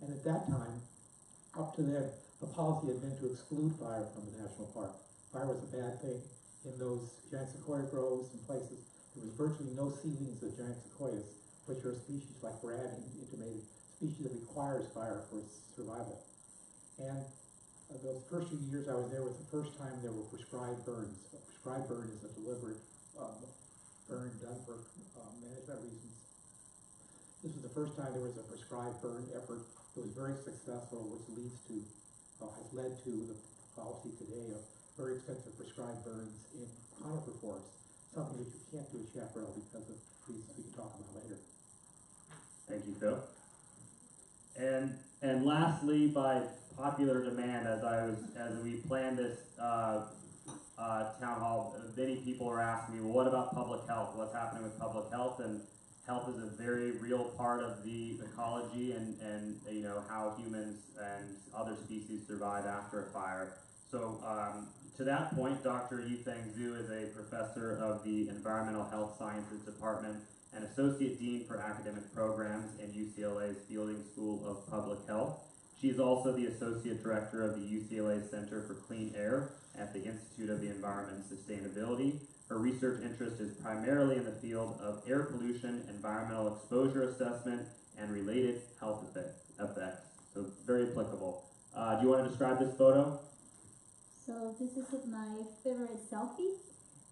And at that time, up to then, the policy had been to exclude fire from the national park. Fire was a bad thing in those giant sequoia groves and places. There was virtually no seedlings of giant sequoias. which are a species like Brad intimated, species that requires fire for its survival. And those first few years I was there was the first time there were prescribed burns. A prescribed burn is a deliberate burn done for management reasons. This was the first time there was a prescribed burn effort that was very successful, which leads to, has led to the policy today of very extensive prescribed burns in conifer forests, something that you can't do at chaparral because of reasons we can talk about later. Thank you, Phil. And lastly, by popular demand, as we planned this town hall, many people are asking me, well, what about public health? What's happening with public health? And health is a very real part of the ecology and you know how humans and other species survive after a fire. So to that point, Dr. Yifeng Zhu is a professor of the Environmental Health Sciences Department and Associate Dean for Academic Programs in UCLA's Fielding School of Public Health. She is also the Associate Director of the UCLA Center for Clean Air at the Institute of the Environment and Sustainability. Her research interest is primarily in the field of air pollution, environmental exposure assessment, and related health effects. So very applicable. Do you want to describe this photo? So this is my favorite selfie.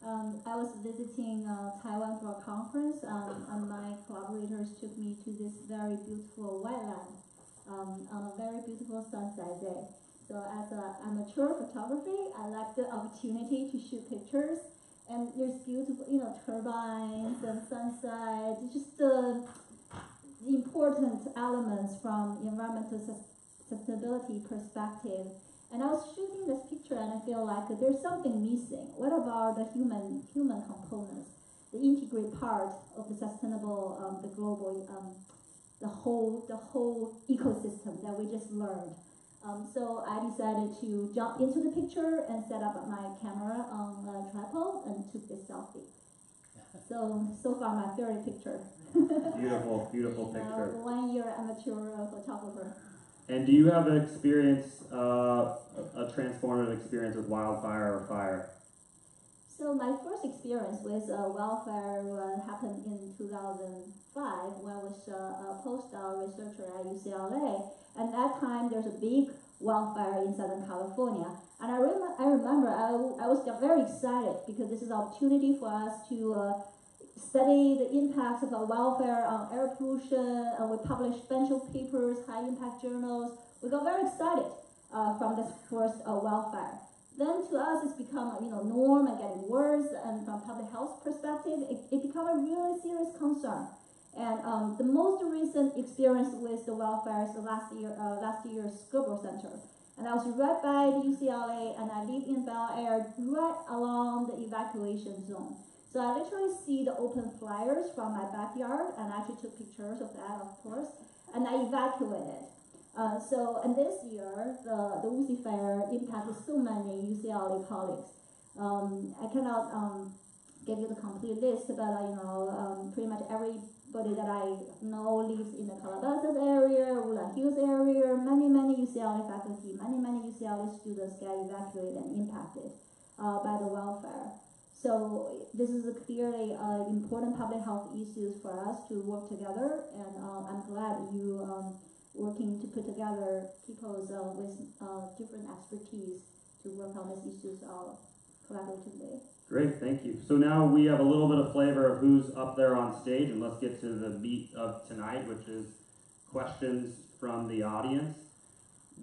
I was visiting Taiwan for a conference, and my collaborators took me to this very beautiful wetland on a very beautiful sunset day. So as an amateur photography, I like the opportunity to shoot pictures. And there's beautiful, you know, turbines and sunset, just the important elements from environmental sustainability perspective. And I was shooting this picture and I feel like there's something missing. What about the human components, the integrate part of the sustainable, the global, the whole ecosystem that we just learned. So I decided to jump into the picture and set up my camera on a tripod and took this selfie. So far my favorite picture. Beautiful, beautiful picture. 1 year amateur photographer. And do you have an experience, a transformative experience with wildfire or fire? So my first experience with wildfire happened in 2005 when I was a postdoc researcher at UCLA. And that time there's a big wildfire in Southern California. And I remember I was very excited because this is an opportunity for us to study the impacts of a wildfire on air pollution. We published a bunch of papers, high impact journals. We got very excited from this first wildfire. Then to us it's become norm and getting worse, and from public health perspective it became a really serious concern. And the most recent experience with the wildfires last year's Scarborough Center. And I was right by the UCLA, and I live in Bel Air, right along the evacuation zone. So I literally see the open flyers from my backyard, and I actually took pictures of that, of course, and I evacuated. And this year, the Woolsey fire impacted so many UCLA colleagues. I cannot give you the complete list, but pretty much everybody that I know lives in the Calabasas area, Woodland Hills area. Many UCLA faculty, many UCLA students get evacuated and impacted by the wildfire. So this is clearly important public health issues for us to work together, and I'm glad you working to put together people with different expertise to work on these issues collaboratively. Great, thank you. So now we have a little bit of flavor of who's up there on stage, and let's get to the meat of tonight, which is questions from the audience.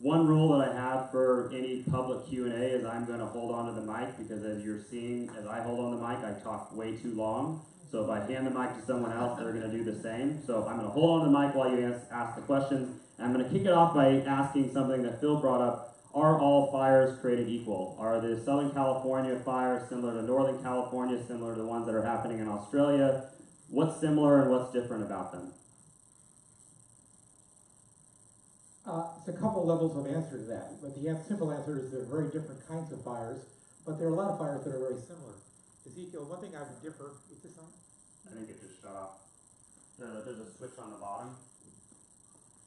One rule that I have for any public Q&A is I'm going to hold on to the mic, because as you're seeing, as I hold on the mic, I talk way too long. So if I hand the mic to someone else, they're going to do the same. So I'm going to hold on to the mic while you ask the questions. And I'm going to kick it off by asking something that Phil brought up. Are all fires created equal? Are the Southern California fires similar to Northern California, similar to the ones that are happening in Australia? What's similar and what's different about them? It's a couple levels of answer to that, but the simple answer is they're very different kinds of fires, but there are a lot of fires that are very similar. Ezekiel, one thing I would differ, is this on? I think it just shut off. There's a switch on the bottom.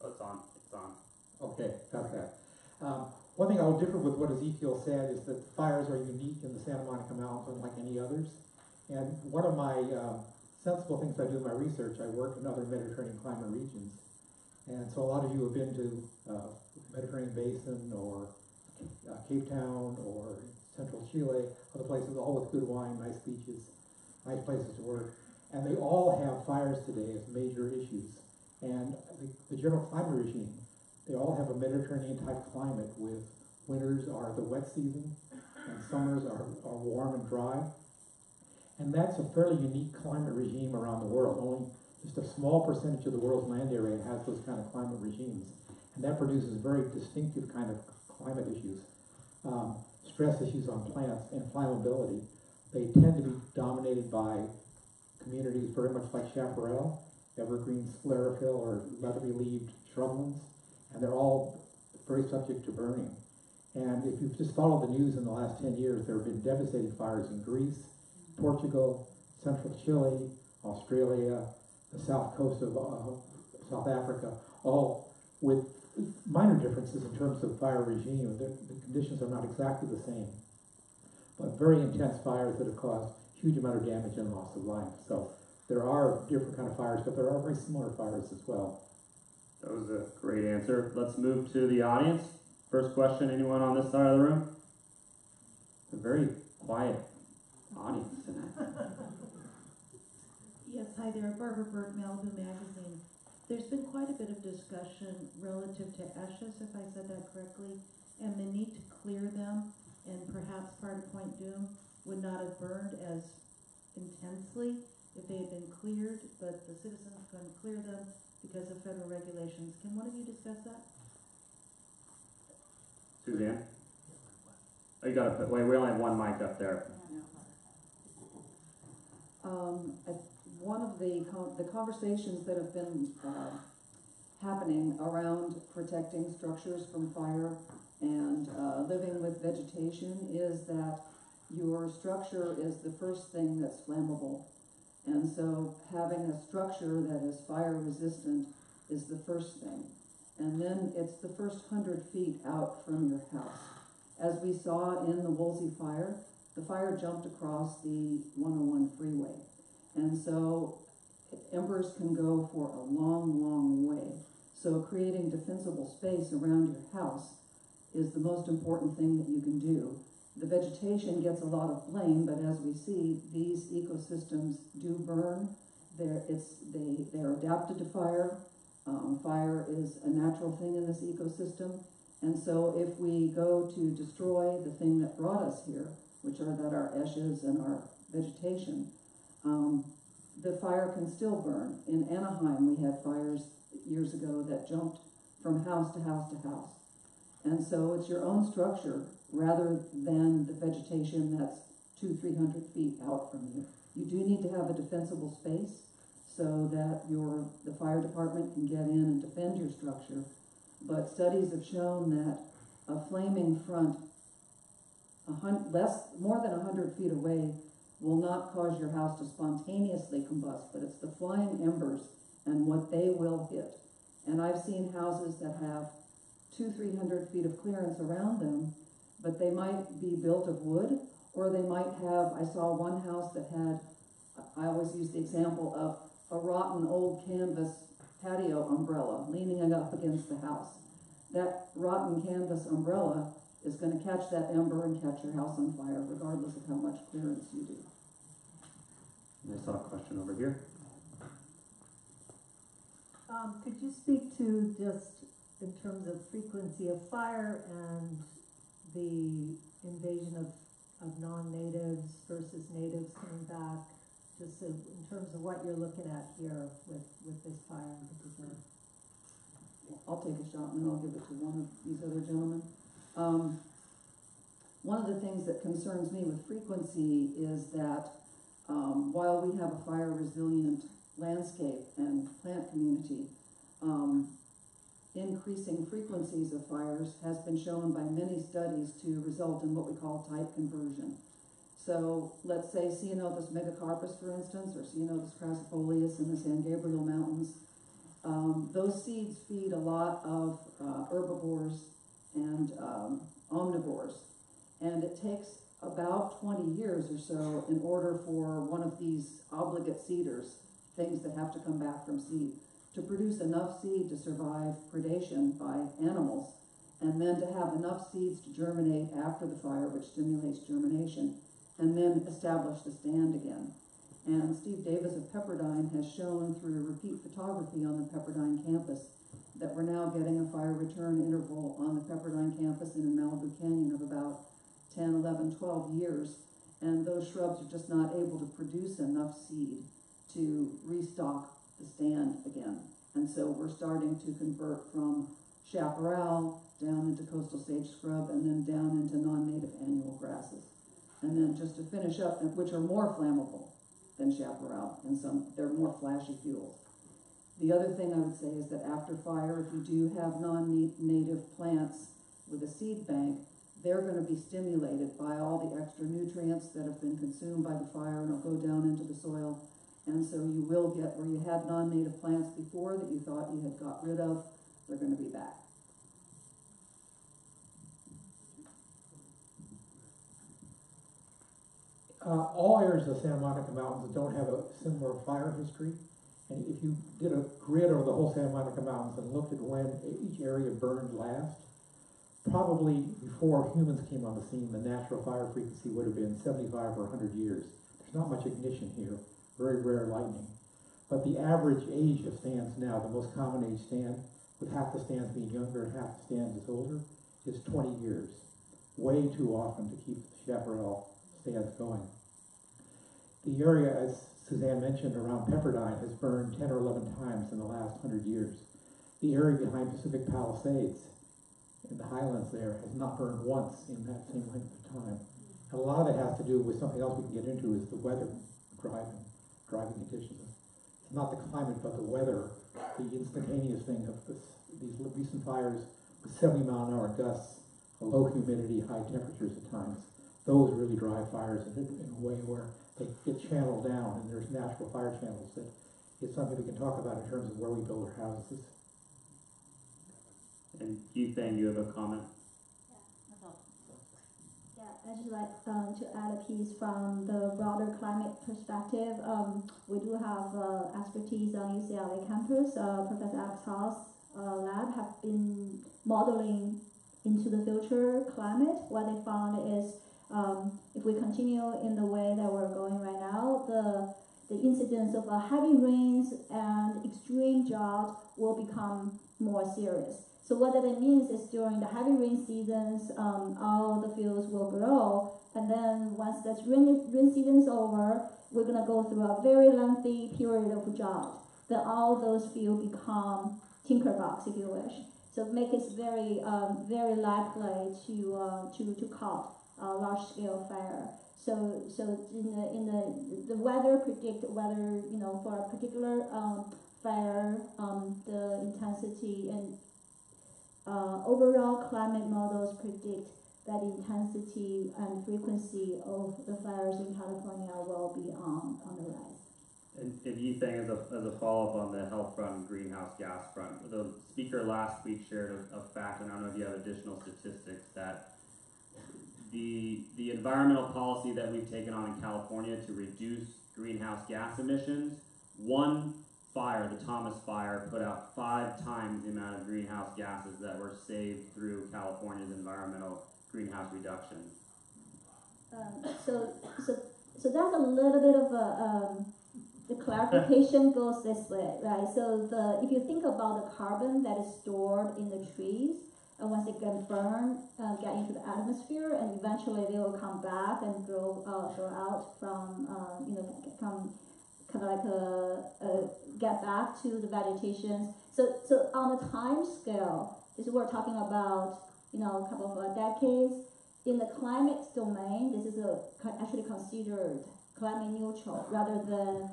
Oh, it's on. It's on. Okay, got that. One thing I would differ with what Ezekiel said is that fires are unique in the Santa Monica Mountains unlike any others. And one of my sensible things I do in my research, I work in other Mediterranean climate regions. And so a lot of you have been to Mediterranean Basin or Cape Town or central Chile, other places, all with good wine, nice beaches, nice places to work. And they all have fires today as major issues. And the general climate regime, they all have a Mediterranean type climate with winters are the wet season and summers are warm and dry. And that's a fairly unique climate regime around the world. Only just a small percentage of the world's land area has those kind of climate regimes. And that produces very distinctive kind of climate issues. Stress issues on plants and flammability. They tend to be dominated by communities very much like chaparral, evergreen sclerophyll or leathery-leaved shrublands, and they're all very subject to burning. And if you've just followed the news in the last 10 years, there have been devastating fires in Greece, Portugal, central Chile, Australia, the south coast of South Africa, all with minor differences in terms of fire regime. The conditions are not exactly the same, but very intense fires that have caused huge amount of damage and loss of life. So there are different kind of fires, but there are very similar fires as well. That was a great answer. Let's move to the audience. First question, anyone on this side of the room? It's a very quiet audience tonight. Yes, hi there, Barbara Burke, Malibu Magazine. There's been quite a bit of discussion relative to ashes, if I said that correctly, and the need to clear them, and perhaps part of Point Doom would not have burned as intensely if they had been cleared, but the citizens couldn't clear them because of federal regulations. Can one of you discuss that? Suzanne? Oh, you gotta put, wait, we only have one mic up there. One of the conversations that have been happening around protecting structures from fire and living with vegetation is that your structure is the first thing that's flammable. And so having a structure that is fire resistant is the first thing. And then it's the first 100 feet out from your house. As we saw in the Woolsey fire, the fire jumped across the 101 freeway. And so embers can go for a long, long way. So creating defensible space around your house is the most important thing that you can do. The vegetation gets a lot of blame, but as we see, these ecosystems do burn. They're adapted to fire. Fire is a natural thing in this ecosystem. And so if we go to destroy the thing that brought us here, which are our ashes and our vegetation, the fire can still burn. In Anaheim, we had fires years ago that jumped from house to house to house. And so it's your own structure rather than the vegetation that's 200-300 feet out from you. You do need to have a defensible space so that the fire department can get in and defend your structure. But studies have shown that a flaming front more than 100 feet away will not cause your house to spontaneously combust, but it's the flying embers and what they will hit. And I've seen houses that have 200-300 feet of clearance around them, but they might be built of wood, or they might have, I saw one house that had, I always use the example of a rotten old canvas patio umbrella leaning up against the house. That rotten canvas umbrella is going to catch that ember and catch your house on fire, regardless of how much clearance you do. I saw a question over here. Could you speak to just in terms of frequency of fire and the invasion of non-natives versus natives coming back, just in terms of what you're looking at here with this fire in particular? I'll take a shot and then I'll give it to one of these other gentlemen. One of the things that concerns me with frequency is that while we have a fire resilient landscape and plant community, increasing frequencies of fires has been shown by many studies to result in what we call type conversion. So let's say Ceanothus megacarpus, for instance, or Ceanothus crassifolius in the San Gabriel Mountains. Those seeds feed a lot of herbivores and omnivores. And it takes about 20 years or so in order for one of these obligate seeders, things that have to come back from seed, to produce enough seed to survive predation by animals, and then to have enough seeds to germinate after the fire, which stimulates germination, and then establish the stand again. And Steve Davis of Pepperdine has shown through repeat photography on the Pepperdine campus that we're now getting a fire return interval on the Pepperdine campus and in Malibu Canyon of about 10, 11, 12 years, and those shrubs are just not able to produce enough seed to restock the stand again. And so we're starting to convert from chaparral down into coastal sage scrub and then down into non-native annual grasses. And then just to finish up, which are more flammable than chaparral, and they're more flashy fuels. The other thing I would say is that after fire, if you do have non-native plants with a seed bank, they're going to be stimulated by all the extra nutrients that have been consumed by the fire and will go down into the soil. And so you will get where you had non-native plants before that you thought you had got rid of, they're going to be back. All areas of the Santa Monica Mountains don't have a similar fire history. And if you did a grid over the whole Santa Monica Mountains and looked at when each area burned last, probably before humans came on the scene, the natural fire frequency would have been 75 or 100 years. There's not much ignition here, very rare lightning. But the average age of stands now, the most common age stand, with half the stands being younger and half the stands is older, is 20 years. Way too often to keep the chaparral stands going. The area, as Suzanne mentioned, around Pepperdine has burned 10 or 11 times in the last 100 years. The area behind Pacific Palisades in the highlands there has not burned once in that same length of time. And a lot of it has to do with something else we can get into, is the weather driving conditions. It's not the climate, but the weather, the instantaneous thing of these recent fires with 70-mile-an-hour gusts, low humidity, high temperatures at times. Those really drive fires in a way where they get channeled down, and there's natural fire channels that is something we can talk about in terms of where we build our houses. And Yufeng, you have a comment? Yeah, I'd just like to add a piece from the broader climate perspective. We do have expertise on UCLA campus. Professor Alex Haas' lab have been modeling into the future climate. What they found is if we continue in the way that we're going right now, the incidence of heavy rains and extreme drought will become more serious. So what that means is during the heavy rain seasons, all the fields will grow, and then once that rain season is over, we're going to go through a very lengthy period of drought. Then all those fields become tinkerbox, if you wish. So make it very, very likely to cause large-scale fire. So in the weather predict whether for a particular fire, the intensity and overall climate models predict that the intensity and frequency of the fires in California will be on the rise. And Yufeng, as a follow-up on the health front and greenhouse gas front, the speaker last week shared a fact, and I don't know if you have additional statistics, that the environmental policy that we've taken on in California to reduce greenhouse gas emissions, one fire, the Thomas Fire, put out 5 times the amount of greenhouse gases that were saved through California's environmental greenhouse reduction. So that's a little bit of the clarification goes this way, right? So if you think about the carbon that is stored in the trees, and once they get burned, get into the atmosphere, and eventually they will come back and grow out from, get back to the vegetation. So on the time scale, we're talking about, a couple of decades. In the climate domain, this is actually considered climate neutral, rather than,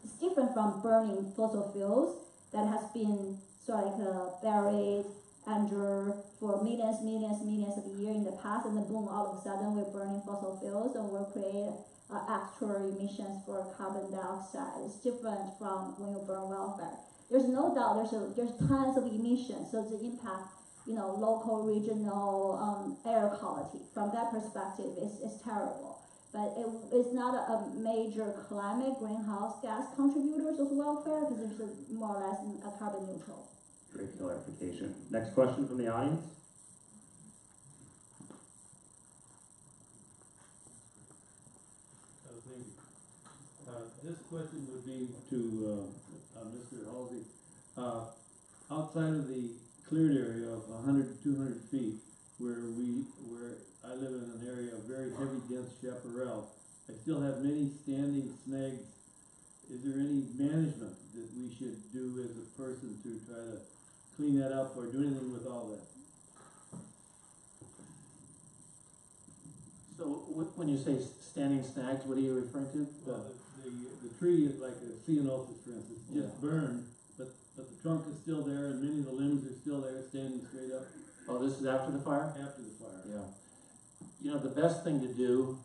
it's different from burning fossil fuels that has been sort of buried under for millions of years in the past, and then boom, all of a sudden we're burning fossil fuels and we're creating extra emissions for carbon dioxide. It's different from when you burn welfare. There's no doubt there's tons of emissions, so the impact local, regional air quality. From that perspective, it's terrible. But it's not a major climate greenhouse gas contributors of welfare because it's more or less a carbon neutral. Great clarification. Next question from the audience. Thank you. This question would be to Mr. Halsey. Outside of the cleared area of 100 to 200 feet, where I live in an area of very heavy, dense chaparral, I still have many standing snags. Is there any management that we should do as a person to try to clean that up or do anything with all that? So when you say standing snags, what are you referring to? The tree is like a ceanothus, for instance, just burned, but the trunk is still there and many of the limbs are still there standing straight up. Oh, this is after the fire? After the fire. Yeah. The best thing to do,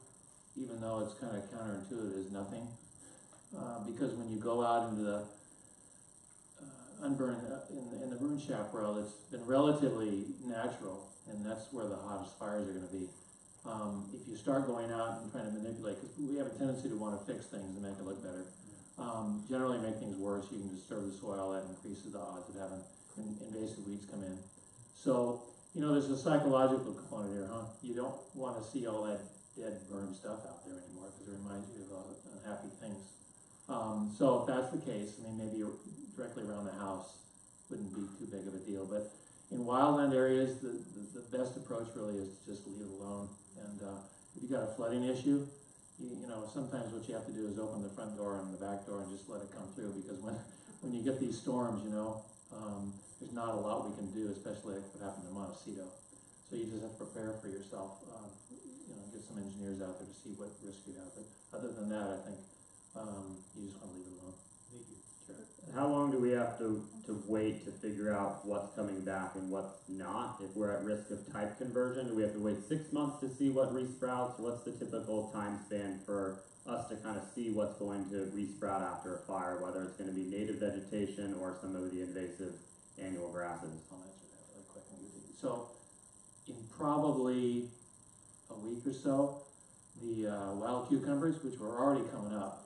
even though it's kind of counterintuitive, is nothing. Because when you go out into the unburned, in the burned chaparral, it's been relatively natural, and that's where the hottest fires are going to be. If you start going out and trying to manipulate, because we have a tendency to want to fix things and make it look better, generally make things worse. You can disturb the soil, that increases the odds of having invasive weeds come in. So, there's a psychological component here, huh? You don't want to see all that dead, burned stuff out there anymore because it reminds you of unhappy things. So if that's the case, maybe directly around the house wouldn't be too big of a deal. But in wildland areas, the best approach really is to just leave it alone. And if you've got a flooding issue, sometimes what you have to do is open the front door and the back door and just let it come through, because when you get these storms, there's not a lot we can do, especially like what happened in Montecito. So you just have to prepare for yourself, get some engineers out there to see what risk you have. But other than that, I think you just want to leave it alone. Thank you. Sure. How long do we have to wait to figure out what's coming back and what's not? If we're at risk of type conversion, do we have to wait 6 months to see what resprouts? What's the typical time span for us to kind of see what's going to resprout after a fire, whether it's going to be native vegetation or some of the invasive annual grasses? I'll answer that really quick. So in probably a week or so, the wild cucumbers, which were already coming up,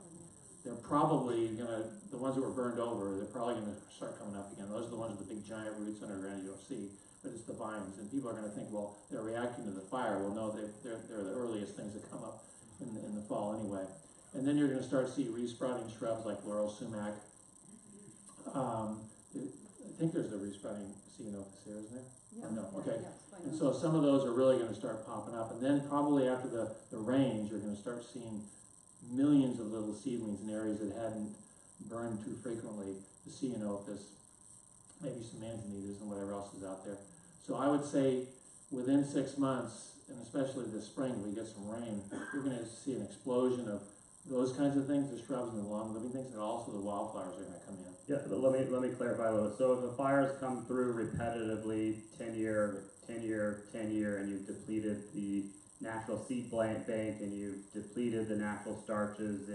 they're probably the ones that were burned over, they're probably gonna start coming up again. Those are the ones with the big giant roots underground you don't see, but it's the vines. And people are gonna think, well, they're reacting to the fire. Well, no, they're the earliest things that come up in the fall anyway. And then you're gonna start to see resprouting shrubs like laurel sumac. I think there's a resprouting ceanothus here, isn't there? Yeah. Or no? Yeah, Okay. yeah, And so some of those are really going to start popping up. And then probably after the rains, you're going to start seeing millions of little seedlings in areas that hadn't burned too frequently. The ceanothus, maybe some manzanitas and whatever else is out there. So I would say within 6 months, and especially this spring, we get some rain, you're going to see an explosion of those kinds of things, the shrubs and the long-living things, and also the wildflowers are going to come in. Yeah, but let me clarify a little bit. So if the fires come through repetitively, 10 year, and you've depleted the natural seed bank and you've depleted the natural starches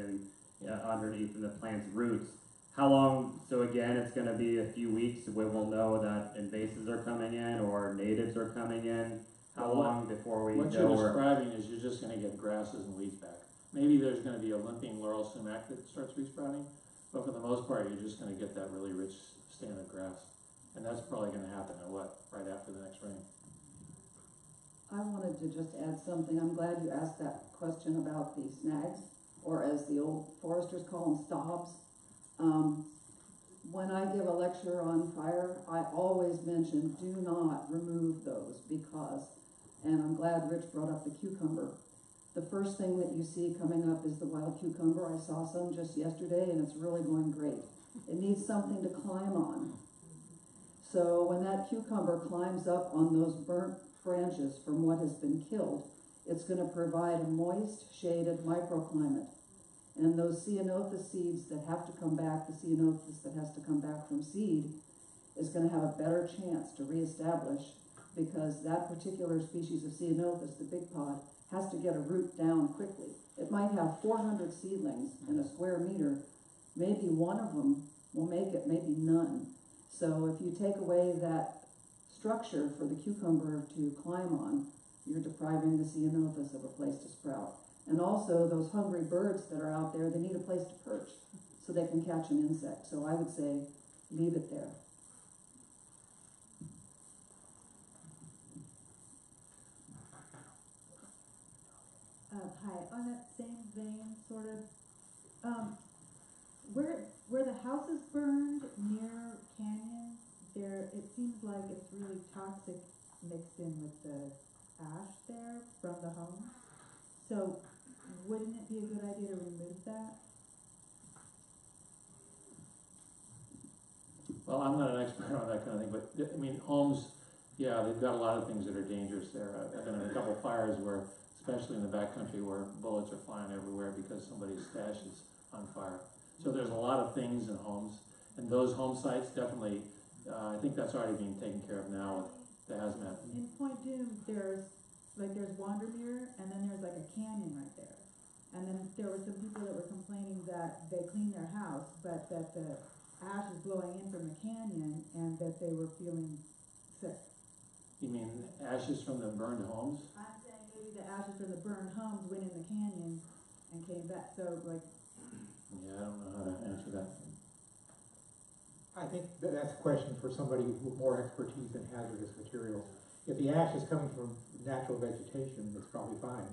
underneath in the plant's roots, how long? So again, it's going to be a few weeks where we'll know that invasives are coming in or natives are coming in. How long before we know? What you're describing is you're just going to get grasses and weeds back. Maybe there's going to be a limping laurel sumac that starts resprouting, but for the most part, you're just going to get that really rich stand of grass. And that's probably going to happen right after the next rain. I wanted to just add something. I'm glad you asked that question about the snags, or as the old foresters call them, stobs. When I give a lecture on fire, I always mention do not remove those because, and I'm glad Rich brought up the cucumber. The first thing that you see coming up is the wild cucumber. I saw some just yesterday and it's really going great. It needs something to climb on. So when that cucumber climbs up on those burnt branches from what has been killed, it's going to provide a moist, shaded microclimate. And those ceanothus seeds that have to come back, the ceanothus that has to come back from seed, is going to have a better chance to reestablish, because that particular species of ceanothus, the big pod, has to get a root down quickly. It might have 400 seedlings in a square meter. Maybe one of them will make it, maybe none. So if you take away that structure for the cucumber to climb on, you're depriving the ceanothus of a place to sprout. And also, those hungry birds that are out there, they need a place to perch so they can catch an insect. So I would say, leave it there. Hi, on that same vein, sort of, where the house is burned near canyons, it seems like it's really toxic mixed in with the ash there from the home. So wouldn't it be a good idea to remove that? Well, I'm not an expert on that kind of thing, but I mean, homes, yeah, they've got a lot of things that are dangerous there. I've been in a couple fires where, especially in the backcountry, where bullets are flying everywhere because somebody's stash is on fire. So there's a lot of things in homes, and those home sites definitely, I think that's already being taken care of now with the hazmat. In Point Doom, there's Wandermere, and then there's like a canyon right there. And then there were some people that were complaining that they cleaned their house, but that the ash is blowing in from the canyon, and that they were feeling sick. You mean ashes from the burned homes? I'm saying maybe the ashes from the burned homes went in the canyon and came back. So like. Yeah, I don't know how to answer that. I think that's a question for somebody with more expertise in hazardous materials. If the ash is coming from natural vegetation, it's probably fine.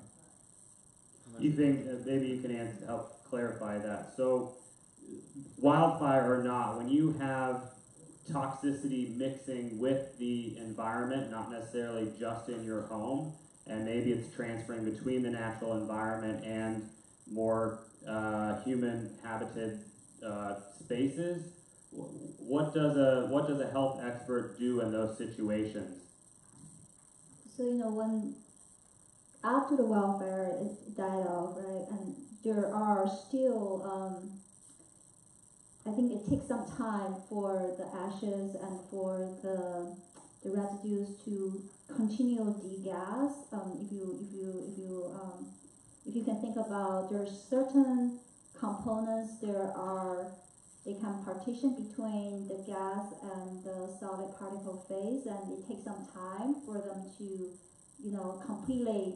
You think maybe you can help clarify that? So, wildfire or not, when you have toxicity mixing with the environment, not necessarily just in your home, and maybe it's transferring between the natural environment and more human habited spaces, what does a health expert do in those situations? So, when after the wildfire it died off, right, and there are still, I think it takes some time for the ashes and for the residues to continue degas. If you can think about, there are certain components they can partition between the gas and the solid particle phase, and it takes some time for them to, completely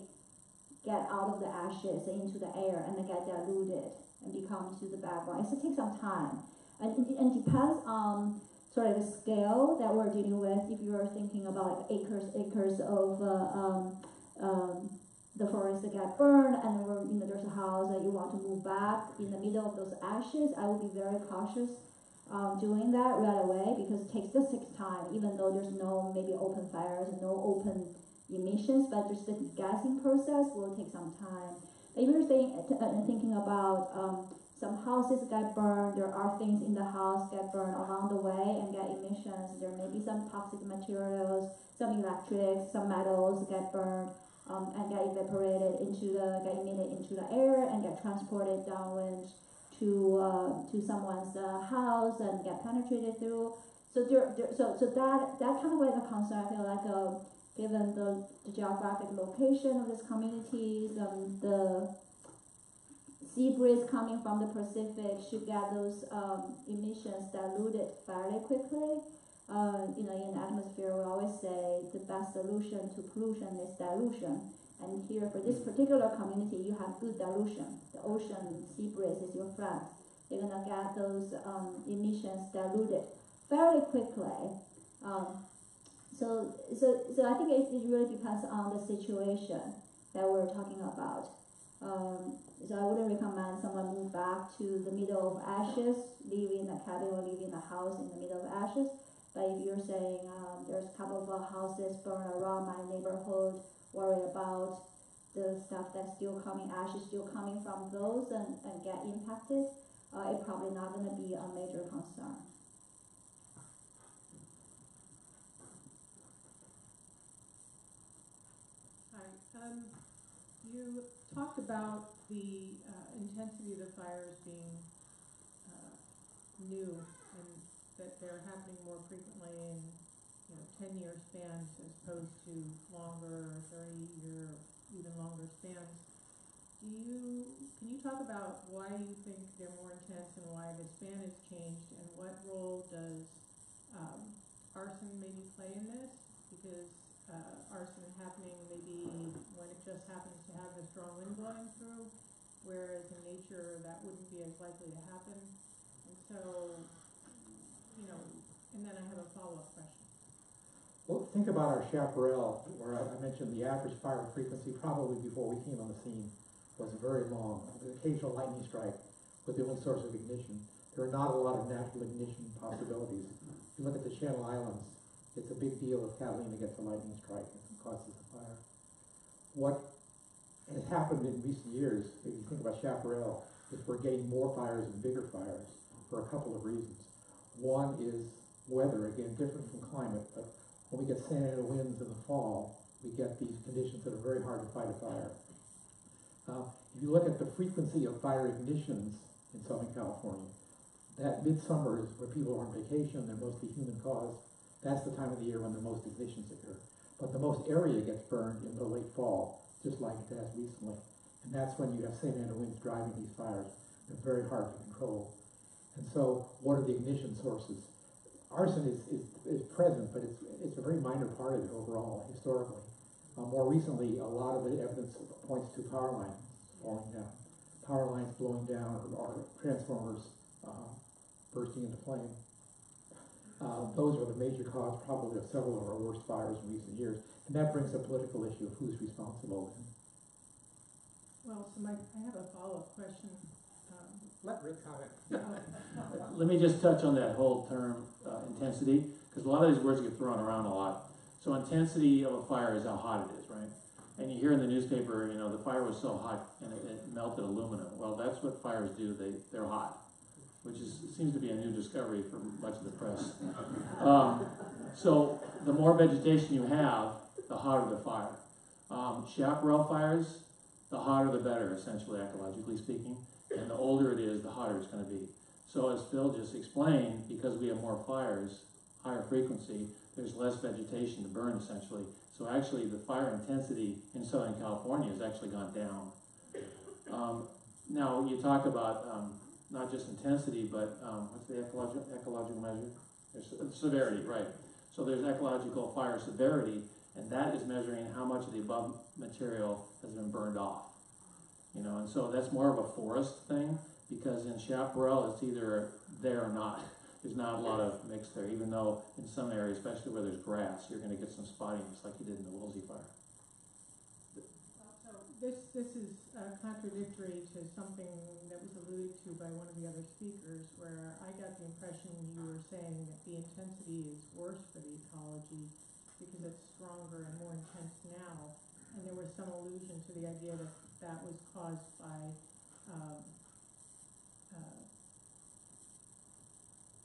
get out of the ashes into the air and then get diluted and become to the background. So it takes some time. And it depends on sort of the scale that we're dealing with. If you're thinking about acres of the forest that got burned, and there's a house that you want to move back in the middle of those ashes, I would be very cautious doing that right away, because it just takes time, even though there's no maybe open fires and no open emissions, but just the gassing process will take some time. But if you're thinking about some houses get burned, there are things in the house get burned along the way and get emissions. There may be some toxic materials, some electrics, some metals get burned and get emitted into the air and get transported downwind to someone's house and get penetrated through. So that kind of like a concern. I feel like given the geographic location of these communities, the sea breeze coming from the Pacific should get those emissions diluted fairly quickly. In the atmosphere, we always say the best solution to pollution is dilution. And here, for this particular community, you have good dilution. The ocean sea breeze is your friend. You're gonna get those emissions diluted fairly quickly. So I think it really depends on the situation that we're talking about. So I wouldn't recommend someone move back to the middle of ashes, living in a cabin or living in a house in the middle of ashes. But if you're saying there's a couple of houses burned around my neighborhood, worry about the stuff that's still coming, ashes still coming from those and get impacted, it's probably not going to be a major concern. Hi. You talked about the intensity of the fires being new, and that they're happening more frequently in 10-year spans as opposed to longer, 30-year, even longer spans. Can you talk about why you think they're more intense and why the span has changed, and what role does arson maybe play in this? because arson happening maybe when it just happens to have the strong wind blowing through, whereas in nature that wouldn't be as likely to happen. And so, you know, and then I have a follow-up question. Well, think about our chaparral, where I mentioned the average fire frequency probably before we came on the scene was very long. The occasional lightning strike was the only source of ignition. There are not a lot of natural ignition possibilities. If you look at the Channel Islands, it's a big deal if Catalina gets a lightning strike and causes a fire. What has happened in recent years, if you think about chaparral, is we're getting more fires and bigger fires for a couple of reasons. One is weather, again, different from climate, but when we get Santa Ana winds in the fall, we get these conditions that are very hard to fight a fire. If you look at the frequency of fire ignitions in Southern California, that midsummer is where people are on vacation, they're mostly human caused. That's the time of the year when the most ignitions occur. But the most area gets burned in the late fall, just like it has recently. And that's when you have Santa Ana winds driving these fires. They're very hard to control. And so, what are the ignition sources? Arson is present, but it's a very minor part of it overall, historically. More recently, a lot of the evidence points to power lines falling down. Power lines blowing down or transformers bursting into flame. Those are the major cause probably of several of our worst fires in recent years. And that brings a political issue of who's responsible. Well, so I have a follow-up question. Let Rick comment. Let me just touch on that whole term, intensity, because a lot of these words get thrown around a lot. So intensity of a fire is how hot it is, right? And you hear in the newspaper, you know, the fire was so hot and it melted aluminum. Well, that's what fires do. They're hot, which seems to be a new discovery for much of the press. So the more vegetation you have, the hotter the fire. Chaparral fires, the hotter the better, essentially, ecologically speaking. And the older it is, the hotter it's going to be. So as Phil just explained, because we have more fires, higher frequency, there's less vegetation to burn, essentially. So actually, the fire intensity in Southern California has actually gone down. Now, you talk about not just intensity, but what's the ecological measure? There's severity, right. So there's ecological fire severity, and that is measuring how much of the above material has been burned off. You know, and so that's more of a forest thing, because in chaparral, it's either there or not. There's not a lot of mix there, even though in some areas, especially where there's grass, you're going to get some spotting, just like you did in the Woolsey fire. So this is contradictory to something that was alluded to by one of the other speakers, where I got the impression you were saying that the intensity is worse for the ecology because it's stronger and more intense now, and there was some allusion to the idea that that was caused by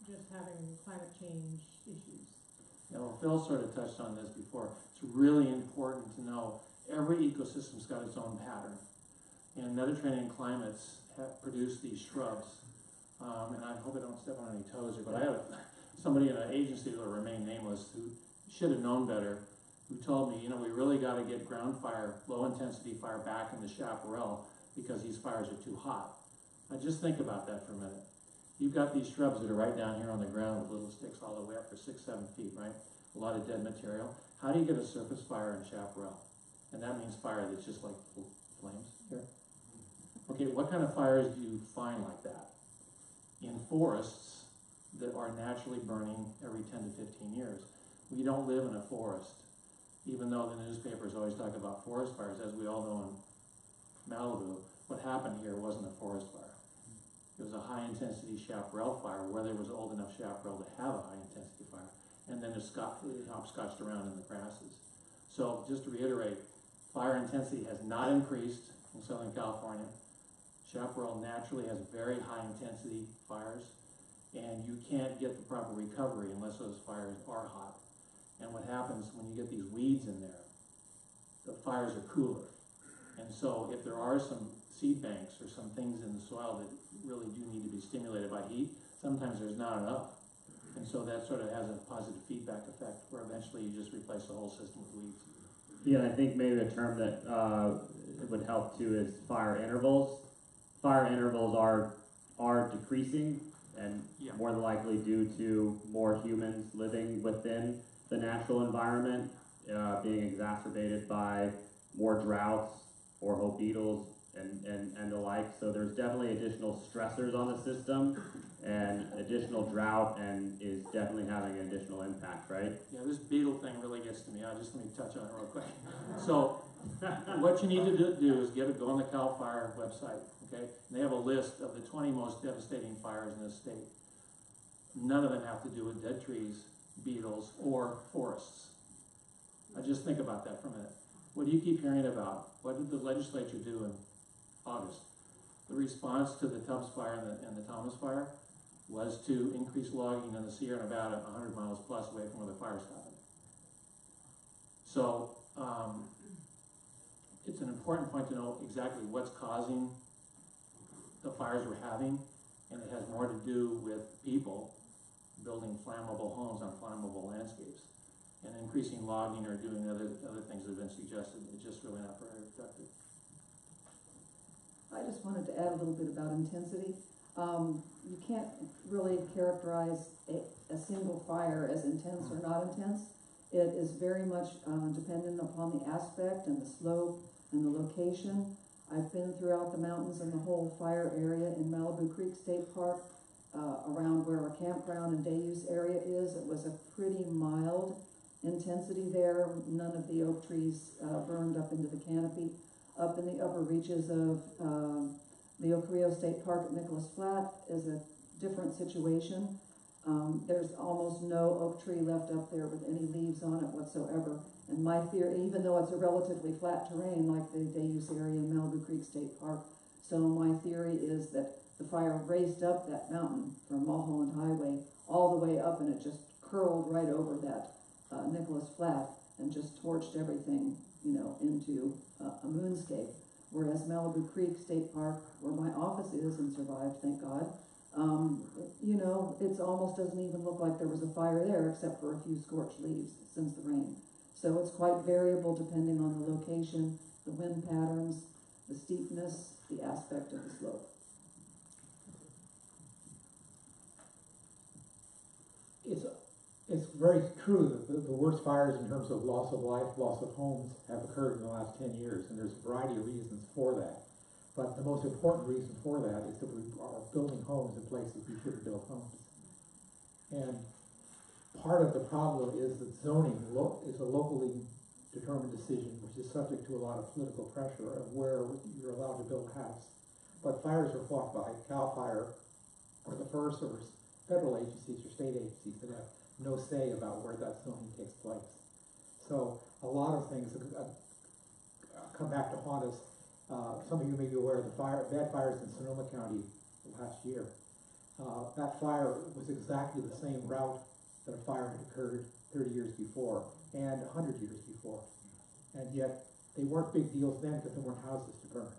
just having climate change issues. Yeah, well, Phil sort of touched on this before. It's really important to know every ecosystem's got its own pattern. And Mediterranean climates have produced these shrubs. And I hope I don't step on any toes here, but I have somebody in an agency that will remain nameless who should have known better, who told me, you know, we really got to get ground fire, low intensity fire back in the chaparral because these fires are too hot. Now just think about that for a minute. You've got these shrubs that are right down here on the ground with little sticks all the way up for 6-7 feet, right? A lot of dead material. How do you get a surface fire in chaparral? And that means fire that's just like flames here. Okay, what kind of fires do you find like that? In forests that are naturally burning every 10 to 15 years. We don't live in a forest, even though the newspapers always talk about forest fires. As we all know in Malibu, what happened here wasn't a forest fire. It was a high-intensity chaparral fire where there was old enough chaparral to have a high-intensity fire, and then it hopscotched around in the grasses. So just to reiterate, fire intensity has not increased in Southern California. Chaparral naturally has very high-intensity fires, and you can't get the proper recovery unless those fires are hot. And what happens when you get these weeds in there, the fires are cooler. And so if there are some seed banks or some things in the soil that really do need to be stimulated by heat, sometimes there's not enough. And so that sort of has a positive feedback effect where eventually you just replace the whole system with weeds. Yeah, and I think maybe a term that would help too is fire intervals. Fire intervals are decreasing, and more than likely due to more humans living within the natural environment being exacerbated by more droughts, or beetles, and the like. So there's definitely additional stressors on the system, and additional drought and is definitely having an additional impact, right? Yeah, this beetle thing really gets to me. Let me touch on it real quick. So what you need to do is go on the CAL FIRE website, okay? And they have a list of the 20 most devastating fires in this state. None of them have to do with dead trees, beetles, or forests. Just think about that for a minute. What do you keep hearing about? What did the legislature do in August? The response to the Tubbs fire and the Thomas fire was to increase logging in the Sierra Nevada 100 miles plus away from where the fires happened. So it's an important point to know exactly what's causing the fires we're having, and it has more to do with people building flammable homes on flammable landscapes. And increasing logging or doing other things that have been suggested, it's just really not very effective. I just wanted to add a little bit about intensity. You can't really characterize a single fire as intense or not intense. It is very much dependent upon the aspect and the slope and the location. I've been throughout the mountains and the whole fire area in Malibu Creek State Park, around where our campground and day use area is. It was a pretty mild intensity there. None of the oak trees burned up into the canopy. Up in the upper reaches of the Oak Rio State Park at Nicholas Flat is a different situation. There's almost no oak tree left up there with any leaves on it whatsoever. And my theory, even though it's a relatively flat terrain like the day use area in Malibu Creek State Park, so my theory is that the fire raced up that mountain from Mulholland Highway all the way up, and it just curled right over that Nicholas Flat and just torched everything, into a moonscape. Whereas Malibu Creek State Park, where my office is and survived, thank God, it almost doesn't even look like there was a fire there except for a few scorched leaves since the rain. So it's quite variable depending on the location, the wind patterns, the steepness, the aspect of the slope. It's very true that the worst fires in terms of loss of life, loss of homes have occurred in the last 10 years, and there's a variety of reasons for that. But the most important reason for that is that we are building homes in places we shouldn't build homes. And part of the problem is that zoning is a locally determined decision, which is subject to a lot of political pressure of where you're allowed to build a house. But fires are fought by CAL FIRE or the Forest Service, federal agencies or state agencies that have no say about where that zoning takes place. So a lot of things come back to haunt us. Some of you may be aware of the bad fires in Sonoma County last year. That fire was exactly the same route that a fire had occurred 30 years before and 100 years before. And yet they weren't big deals then because there weren't houses to burn.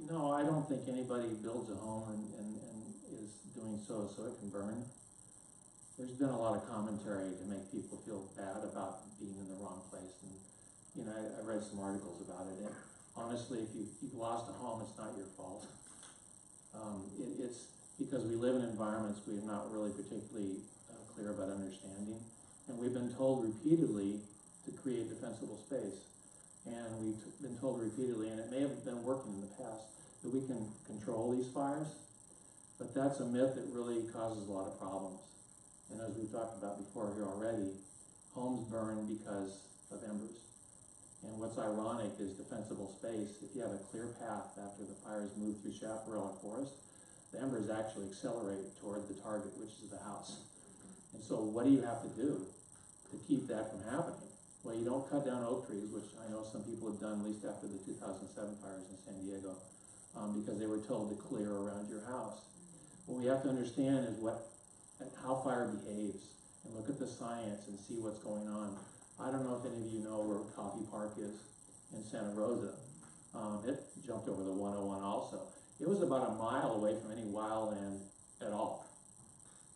No, I don't think anybody builds a home and is doing so it can burn. There's been a lot of commentary to make people feel bad about being in the wrong place, and I read some articles about it. And honestly, if you've lost a home, it's not your fault. It's because we live in environments we're not really particularly clear about understanding, and we've been told repeatedly to create defensible space. And we've been told repeatedly, and it may have been working in the past, that we can control these fires, but that's a myth that really causes a lot of problems. And as we've talked about before here already, homes burn because of embers. And what's ironic is defensible space. If you have a clear path after the fires move through chaparral or forest, the embers actually accelerate toward the target, which is the house. And so what do you have to do to keep that from happening? Well, you don't cut down oak trees, which I know some people have done, at least after the 2007 fires in San Diego, because they were told to clear around your house. What we have to understand is how fire behaves, and look at the science and see what's going on. I don't know if any of you know where Coffee Park is in Santa Rosa. It jumped over the 101 also. It was about a mile away from any wildland at all.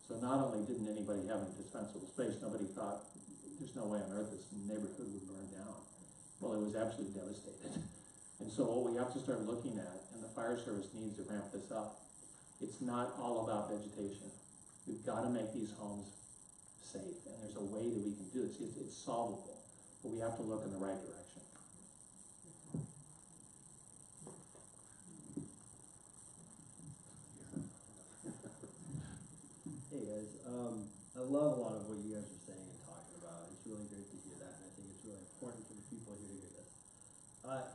So not only didn't anybody have any dispensable space, nobody thought, there's no way on earth this neighborhood would burn down. Well, it was absolutely devastated. And so what we have to start looking at, and the fire service needs to ramp this up, It's not all about vegetation. We've got to make these homes safe, and there's a way that we can do it. It's solvable, but we have to look in the right direction. Hey guys, I love a lot of what you guys are saying and talking about. It's really great to hear that, and I think it's really important for the people here to hear this.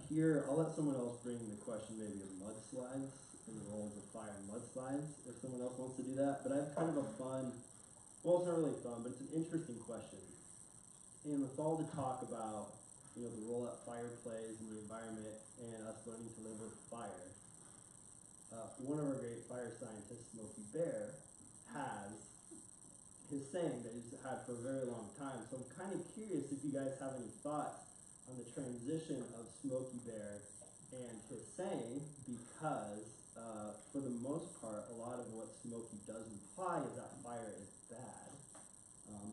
Here, I'll let someone else bring the question maybe of mudslides and the roles of fire and mudslides, if someone else wants to do that. But I have kind of a fun, well, it's not really fun, but it's an interesting question. And with all the talk about, the role that fire plays in the environment and us learning to live with fire, one of our great fire scientists, Smokey Bear, has his saying that he's had for a very long time. So I'm kind of curious if you guys have any thoughts on the transition of Smokey Bear and his saying, because for the most part, a lot of what Smokey does imply is that fire is bad,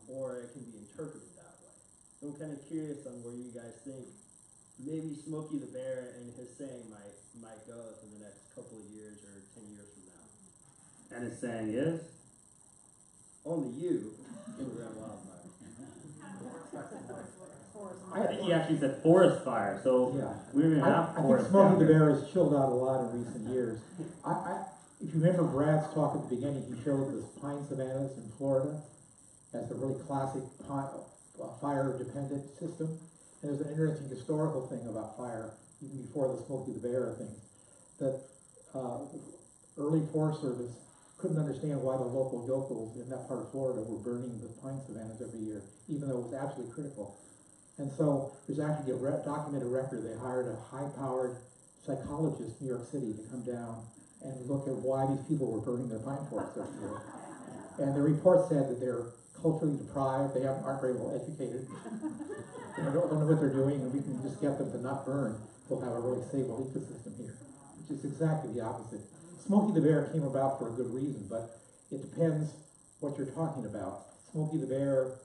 or it can be interpreted that way. So I'm kind of curious on where you guys think maybe Smokey the Bear and his saying might go in the next couple of years or 10 years from now. And his saying is? Only you can prevent wildfire. I think he actually said forest fire, so we don't even have I forest. think Smokey the Bear has chilled out a lot in recent years. If you remember Brad's talk at the beginning, he showed the pine savannas in Florida as a really classic fire-dependent system. And there's an interesting historical thing about fire, even before the Smokey the Bear thing, that early Forest Service couldn't understand why the local yokels in that part of Florida were burning the pine savannas every year, even though it was absolutely critical. And so there's actually a documented record. They hired a high-powered psychologist in New York City to come down and look at why these people were burning their pine forests every year. And the report said that they're culturally deprived, they aren't very well educated, they don't know what they're doing, and we can just get them to not burn. We'll have a really stable ecosystem here, which is exactly the opposite. Smokey the Bear came about for a good reason, but it depends what you're talking about. Smokey the Bear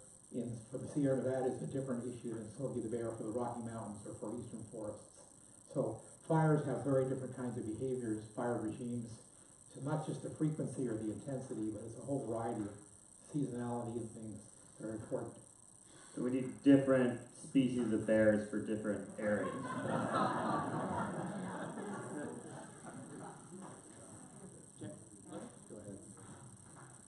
for the Sierra Nevada is a different issue than Smokey the Bear for the Rocky Mountains or for eastern forests. So fires have very different kinds of behaviors, fire regimes. So not just the frequency or the intensity, but it's a whole variety of seasonality and things that are important. So we need different species of bears for different areas.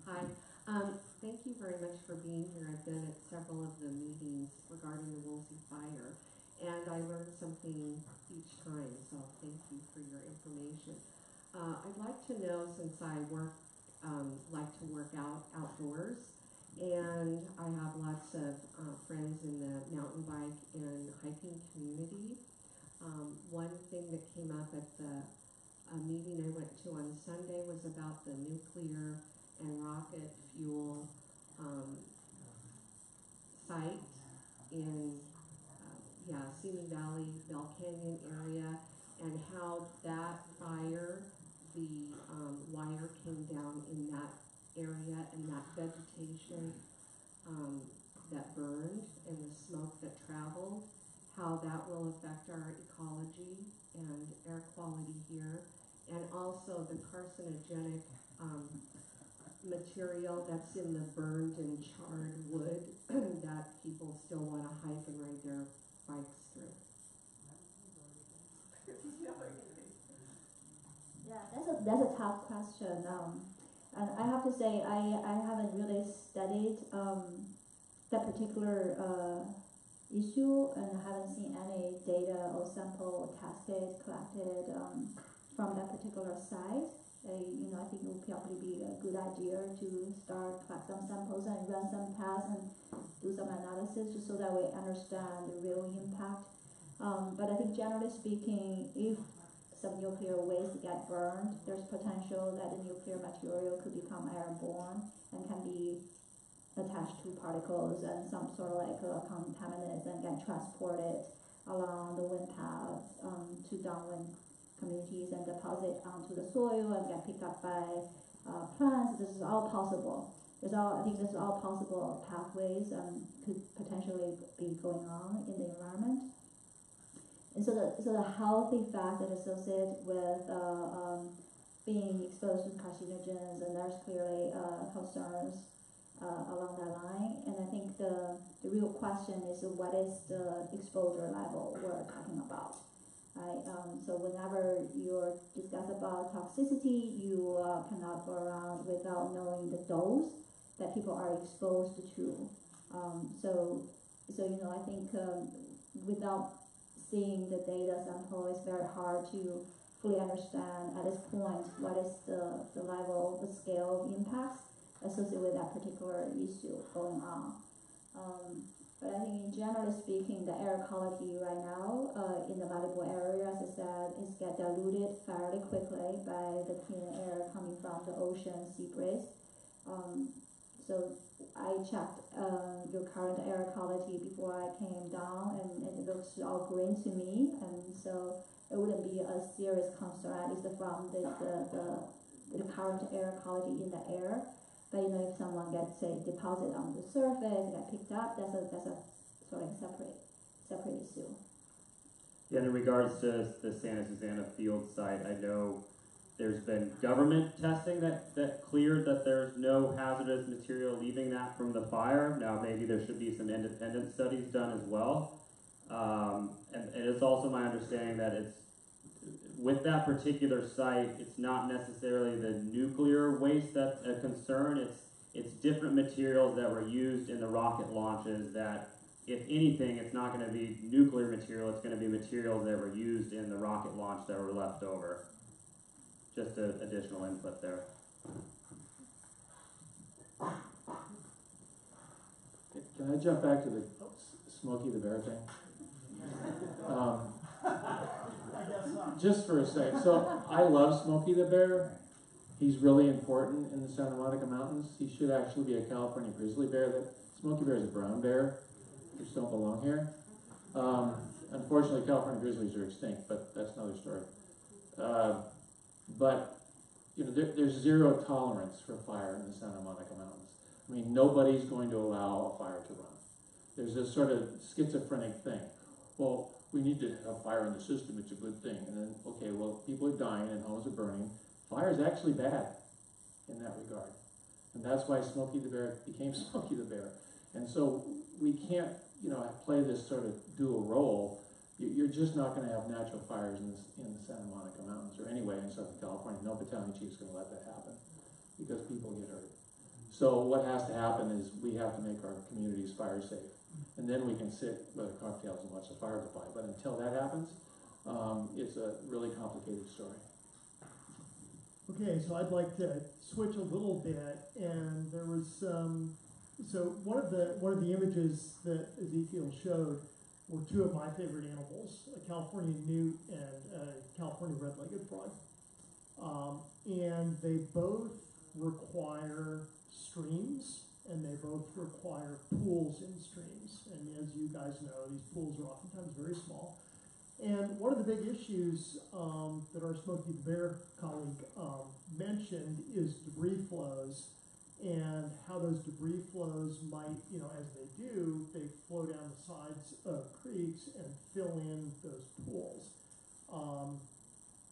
Hi. Thank you very much for being here. I've been at several of the meetings regarding the Woolsey fire, and I learned something each time, so thank you for your information. I'd like to know, since I like to work outdoors, and I have lots of friends in the mountain bike and hiking community. One thing that came up at the meeting I went to on Sunday was about the nuclear and rocket fuel site in Simi Valley, Bell Canyon area, and how that fire, the wire came down in that area, and that vegetation that burned and the smoke that traveled, how that will affect our ecology and air quality here, and also the carcinogenic material that's in the burned and charred wood that people still want to hike and ride their bikes through. Yeah, that's a tough question. And I have to say, I haven't really studied that particular issue, and I haven't seen any data or sample tested, collected from that particular site. I think it would probably be a good idea to start collect some samples and run some tests and do some analysis just so that we understand the real impact. But I think generally speaking, if some nuclear waste get burned, there's potential that the nuclear material could become airborne and can be attached to particles and some sort of like contaminants and get transported along the wind paths to downwind communities and deposit onto the soil and get picked up by plants. This is all possible. I think this is all possible pathways could potentially be going on in the environment. And so the health effect that is associated with being exposed to carcinogens, and there's clearly concerns along that line. And I think the real question is what is the exposure level we're talking about, right? So whenever you discuss about toxicity, you cannot go around without knowing the dose that people are exposed to. So I think without seeing the data sample, it's very hard to fully understand at this point what is the level, the scale of impacts associated with that particular issue going on. But I think generally speaking, the air quality right now in the Malibu area, as I said, is get diluted fairly quickly by the clean air coming from the ocean sea breeze. So I checked your current air quality before I came down, and it looks all green to me, and so it wouldn't be a serious concern, at least from the current air quality in the air. But if someone gets, say, deposited on the surface, get picked up, that's a sort of separate issue. Yeah, and in regards to the Santa Susana field site, I know there's been government testing that cleared that there's no hazardous material leaving that from the fire. Now maybe there should be some independent studies done as well. And it's also my understanding that it's with that particular site, it's not necessarily the nuclear waste that's a concern. It's different materials that were used in the rocket launches that, if anything, it's not going to be nuclear material. It's going to be materials that were used in the rocket launch that were left over. Just an additional input there. Can I jump back to the Smokey the Bear thing? Just for a second. So I love Smokey the Bear. He's really important in the Santa Monica Mountains. He should actually be a California grizzly bear. Smokey Bear is a brown bear. They just don't belong here. Unfortunately, California grizzlies are extinct, but that's another story. But there's zero tolerance for fire in the Santa Monica Mountains. I mean, nobody's going to allow a fire to run. There's this sort of schizophrenic thing. Well, we need to have fire in the system. It's a good thing. And then, okay, well, people are dying and homes are burning. Fire is actually bad in that regard. And that's why Smokey the Bear became Smokey the Bear. And so we can't, play this sort of dual role. You're just not going to have natural fires in the Santa Monica Mountains, or anyway in Southern California. No battalion chief's going to let that happen because people get hurt. So what has to happen is we have to make our communities fire safe. And then we can sit with our cocktails and watch the fire go by. But until that happens, it's a really complicated story. Okay, so I'd like to switch a little bit, and there was so one of the images that Ezekiel showed were two of my favorite animals, a California newt and a California red-legged frog. And they both require streams, and they both require pools in streams. And as you guys know, these pools are oftentimes very small. And one of the big issues that our Smokey the Bear colleague mentioned is debris flows, and how those debris flows might, as they do, they flow down the sides of creeks and fill in those pools.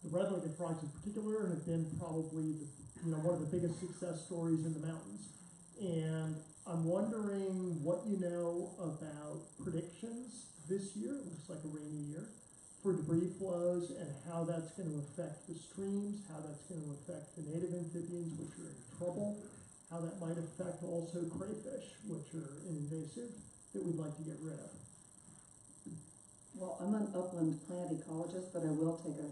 The red-legged frogs in particular have been probably one of the biggest success stories in the mountains. And I'm wondering what you know about predictions this year. It looks like a rainy year for debris flows, and how that's going to affect the streams, how that's going to affect the native amphibians, which are in trouble, how that might affect also crayfish, which are invasive, that we'd like to get rid of. Well, I'm an upland plant ecologist, but I will take a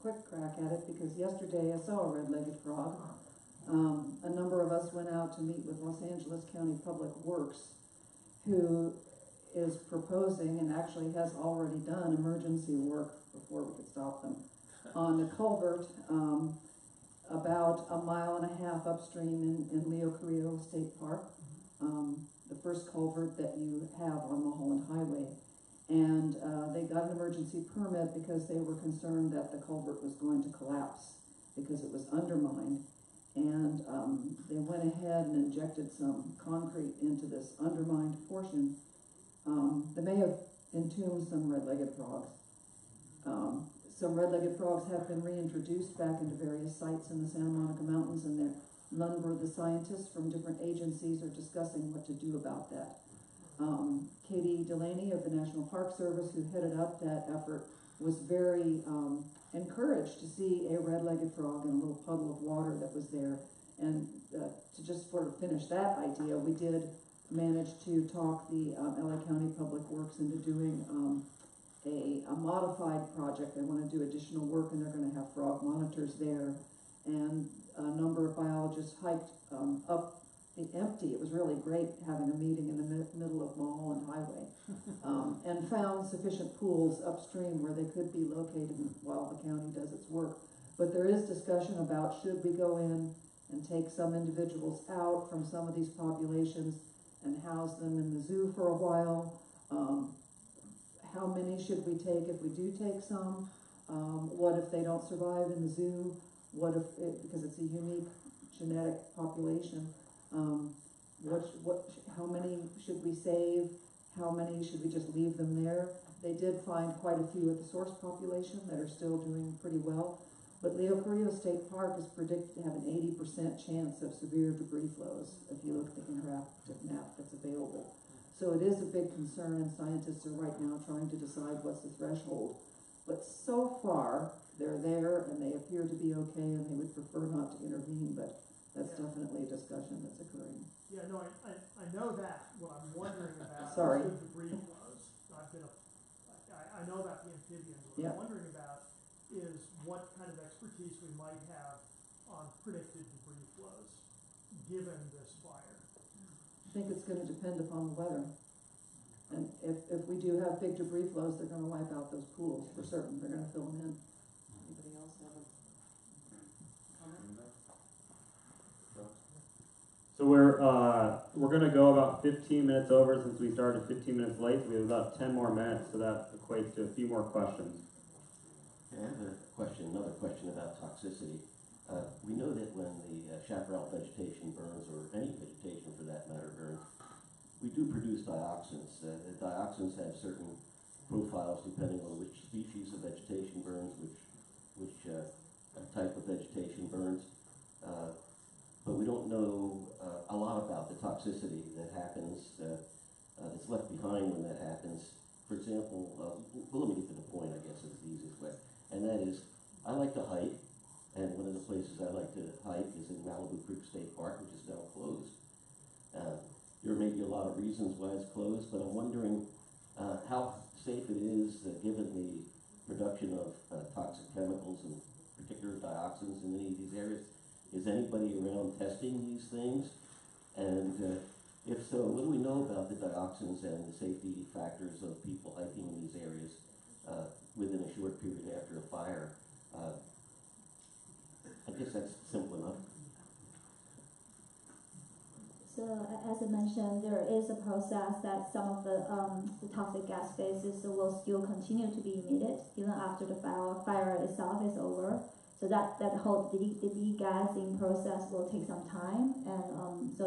quick crack at it because yesterday I saw a red-legged frog. A number of us went out to meet with Los Angeles County Public Works, who is proposing and actually has already done emergency work before we could stop them on a culvert about 1.5 miles upstream in Leo Carrillo State Park, the first culvert that you have on Mulholland Highway. And they got an emergency permit because they were concerned that the culvert was going to collapse because it was undermined. And they went ahead and injected some concrete into this undermined portion. They may have entombed some red-legged frogs. some red-legged frogs have been reintroduced back into various sites in the Santa Monica Mountains, and a number of the scientists from different agencies are discussing what to do about that. Katie Delaney of the National Park Service, who headed up that effort, was very encouraged to see a red-legged frog in a little puddle of water that was there. And to just sort of finish that idea, we did manage to talk the LA County Public Works into doing a modified project. They want to do additional work, and they're going to have frog monitors there. And a number of biologists hiked up the empty. It was really great having a meeting in the middle of Mulholland Highway, and found sufficient pools upstream where they could be located while the county does its work. But there is discussion about, should we go in and take some individuals out from some of these populations and house them in the zoo for a while? How many should we take if we do take some? What if they don't survive in the zoo? What if, because it's a unique genetic population, how many should we save? How many should we just leave them there? They did find quite a few at the source population that are still doing pretty well. But Leo Carrillo State Park is predicted to have an 80% chance of severe debris flows if you look at the interactive map that's available. So it is a big concern, and scientists are right now trying to decide what's the threshold. But so far, they're there, and they appear to be okay, and they would prefer not to intervene, but that's definitely a discussion that's occurring. Yeah, no, I know that. What I'm wondering about Sorry. is the debris flows. I know about the amphibians. What Yeah. I'm wondering about is what kind of expertise we might have on predicted debris flows, given this fire. I think it's going to depend upon the weather. And if we do have big debris flows, they're going to wipe out those pools for certain. They're going to fill them in. Anybody else have a comment? So we're going to go about 15 minutes over since we started 15 minutes late. So we have about 10 more minutes, so that equates to a few more questions. I have a question, another question about toxicity. We know that when the chaparral vegetation burns, or any vegetation for that matter burns, we do produce dioxins. The dioxins have certain profiles depending on which species of vegetation burns, which type of vegetation burns. But we don't know a lot about the toxicity that happens, that's left behind when that happens. For example, well, let me get to the point, I guess is the easiest way. And that is, I like to hike, and one of the places I like to hike is in Malibu Creek State Park, which is now closed. There may be a lot of reasons why it's closed, but I'm wondering how safe it is, given the production of toxic chemicals and particular dioxins in many of these areas. Is anybody around testing these things? And if so, what do we know about the dioxins and the safety factors of people hiking in these areas within a short period after a fire? I guess that's simple enough. So as I mentioned, there is a process that some of the toxic gas phases will still continue to be emitted even after the fire itself is over. So that whole degassing process will take some time, and so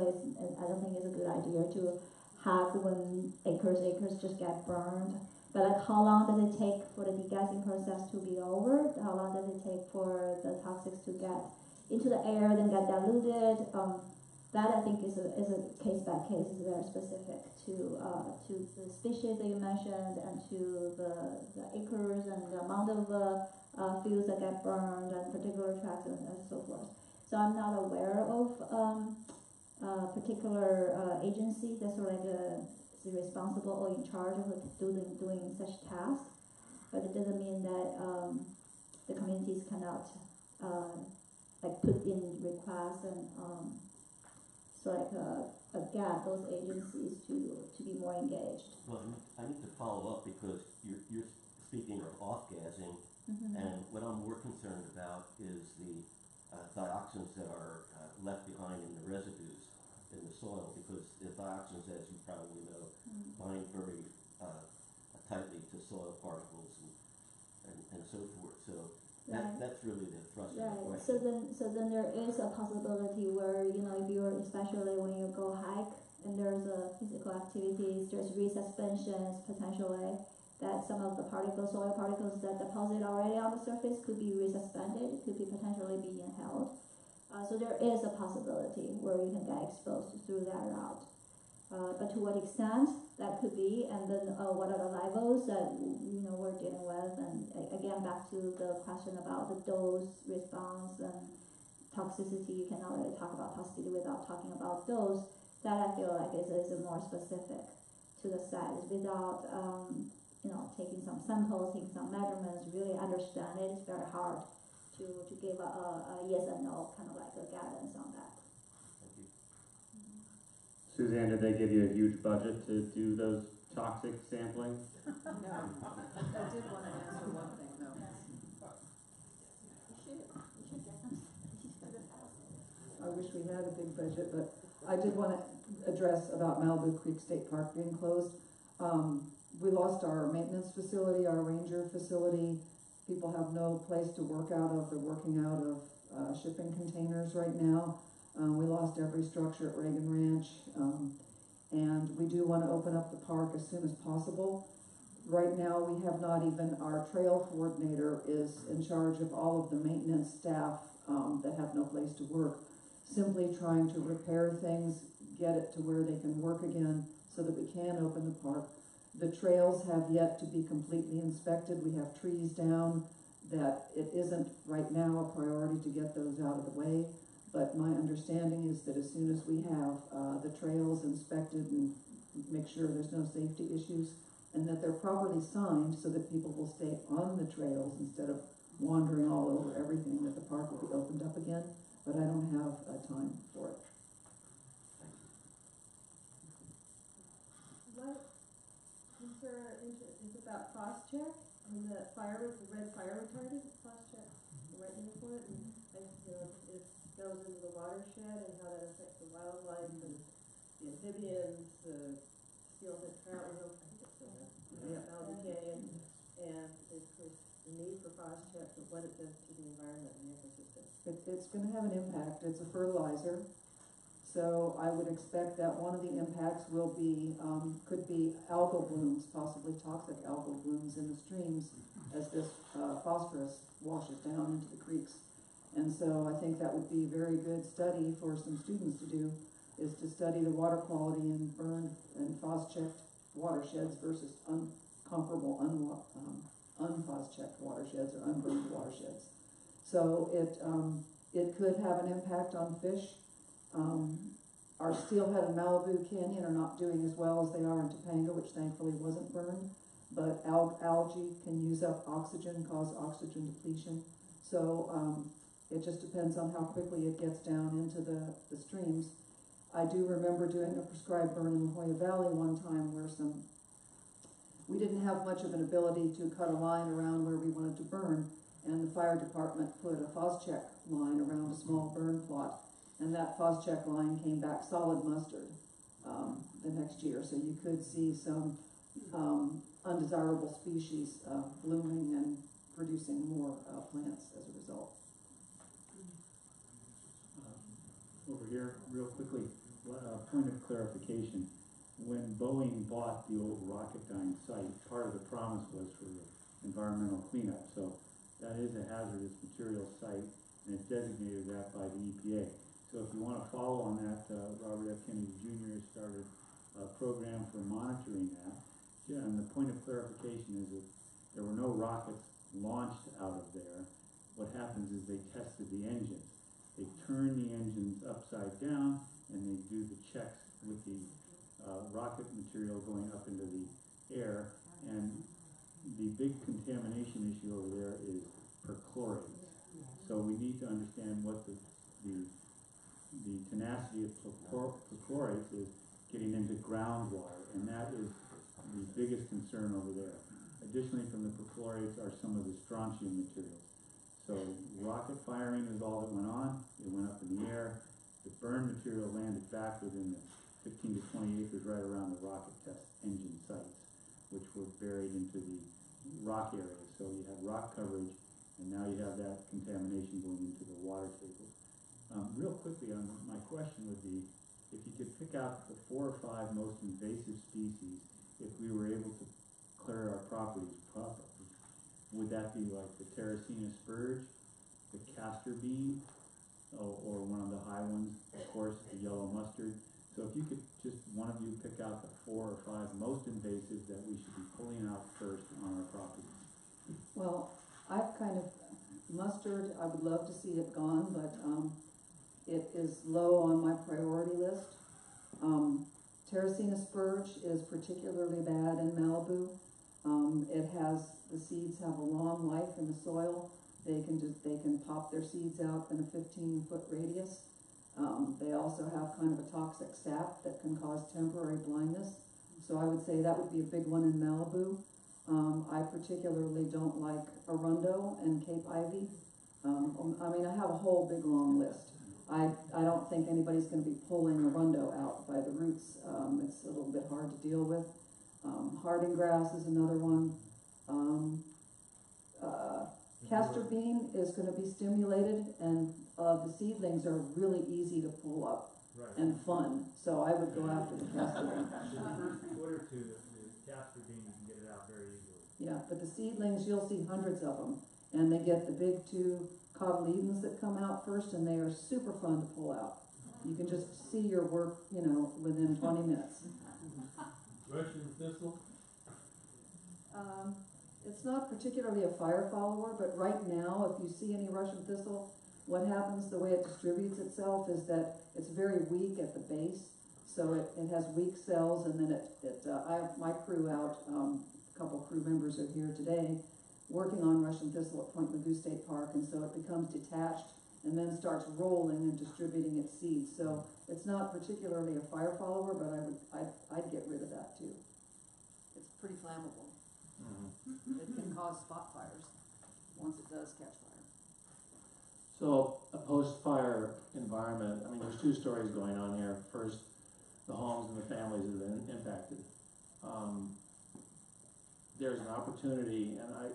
I don't think it's a good idea to have when acres just get burned. But like, how long does it take for the degassing process to be over? How long does it take for the toxics to get into the air, then get diluted? That I think is a case by case. Is very specific to the species that you mentioned and to the acres and the amount of fields that get burned and particular tracts and so forth. So I'm not aware of particular agency that's sort of like is responsible or in charge of doing such tasks. But it doesn't mean that the communities cannot like put in requests and sort of get those agencies to be more engaged. Well, I need to follow up because you're speaking of off-gassing, and what I'm more concerned about is the dioxins that are left behind in the residues in the soil, because the dioxins, as you probably know, bind very tightly to soil particles and so forth. So that's really the thrust of the question. So then there is a possibility where, you know, if you're, especially when you go hike and there's physical activities, there's resuspensions potentially, that some of the particles, soil particles that deposit already on the surface could be resuspended, could be potentially being held. So there is a possibility where you can get exposed through that route. But to what extent that could be, and then what are the levels that we're dealing with, and again back to the question about the dose response and toxicity. You cannot really talk about toxicity without talking about dose. That I feel like is more specific to the site, without taking some samples, taking some measurements, really understand it. It's very hard to give a yes and no kind of like a guidance on that. Suzanne, did they give you a huge budget to do those toxic sampling? No. I did want to answer one thing though. I wish we had a big budget, but I did want to address about Malibu Creek State Park being closed. We lost our maintenance facility, our ranger facility. People have no place to work out of. They're working out of shipping containers right now. We lost every structure at Reagan Ranch, and we do want to open up the park as soon as possible. Right now, we have not even, our trail coordinator is in charge of all of the maintenance staff that have no place to work, simply trying to repair things, get it to where they can work again so that we can open the park. The trails have yet to be completely inspected. We have trees down that it isn't right now a priority to get those out of the way. But my understanding is that as soon as we have the trails inspected and make sure there's no safety issues and that they're properly signed so that people will stay on the trails instead of wandering all over everything, that the park will be opened up again. But I don't have time for it. What is about frost check? I mean, the red fire retardant frost check, right in the report, and it goes into the watershed and how that affects the wildlife and the amphibians, the steelhead trout, I think it's Malibu Canyon, and of course the need for frost check, but what it does to the environment and the ecosystem. It's going to have an impact. It's a fertilizer. So I would expect that one of the impacts will be, could be algal blooms, possibly toxic algal blooms in the streams as this phosphorus washes down into the creeks. And so I think that would be a very good study for some students to do, is to study the water quality in burned and phos-checked watersheds versus comparable unphos-checked watersheds or unburned watersheds. So it could have an impact on fish. Our steelhead in Malibu Canyon are not doing as well as they are in Topanga, which thankfully wasn't burned. But algae can use up oxygen, cause oxygen depletion. So it just depends on how quickly it gets down into the streams. I do remember doing a prescribed burn in La Jolla Valley one time where we didn't have much of an ability to cut a line around where we wanted to burn, and the fire department put a phos-check line around a small burn plot. And that phos-check line came back solid mustard the next year. So you could see some undesirable species blooming and producing more plants as a result. Over here, real quickly, point of clarification. When Boeing bought the old Rocketdyne site, part of the promise was for environmental cleanup. So that is a hazardous material site, and it's designated that by the EPA. So if you want to follow on that, Robert F. Kennedy Jr. has started a program for monitoring that. Yeah, and the point of clarification is that there were no rockets launched out of there. What happens is they tested the engines. They turn the engines upside down and they do the checks with the rocket material going up into the air. And the big contamination issue over there is perchlorates. So we need to understand what the tenacity of perchlorates is getting into groundwater, and that is the biggest concern over there. Additionally, from the perchlorates are some of the strontium materials. So rocket firing is all that went on. It went up in the air. The burned material landed back within the 15 to 20 acres right around the rocket test engine sites, which were buried into the rock areas. So you have rock coverage, and now you have that contamination going into the water table. Real quickly, my question would be, if you could pick out the 4 or 5 most invasive species, if we were able to clear our properties properly. Would that be like the Terracina spurge, the castor bean, or one of the high ones, of course, the yellow mustard? So if you could just, one of you pick out the 4 or 5 most invasive that we should be pulling out first on our properties. Well, I've kind of, mustard, I would love to see it gone, but it is low on my priority list. Terracina spurge is particularly bad in Malibu. The seeds have a long life in the soil. They can pop their seeds out in a 15-foot radius. They also have kind of a toxic sap that can cause temporary blindness. So I would say that would be a big one in Malibu. I particularly don't like arundo and Cape Ivy. I mean, I have a whole big long list. I don't think anybody's going to be pulling arundo out by the roots. It's a little bit hard to deal with. Harding grass is another one. Castor bean is going to be stimulated, and the seedlings are really easy to pull up and fun. So I would go after the castor bean. The first foot or two, the castor bean, you can get it out very easily. Yeah, but the seedlings, you'll see hundreds of them, and they get the big 2 cotyledons that come out first, and they are super fun to pull out. You can just see your work, within 20 minutes. Russian thistle? It's not particularly a fire follower, but right now, if you see any Russian thistle, what happens, the way it distributes itself, is that it's very weak at the base. So it has weak cells, and then I have my crew out, a couple crew members are here today, working on Russian thistle at Point Malibu State Park, and so it becomes detached and then starts rolling and distributing its seeds. So it's not particularly a fire follower, but I'd get rid of that too. It's pretty flammable. It can cause spot fires once it does catch fire. So a post-fire environment, I mean, there's 2 stories going on here. First, the homes and the families that have been impacted. There's an opportunity, and I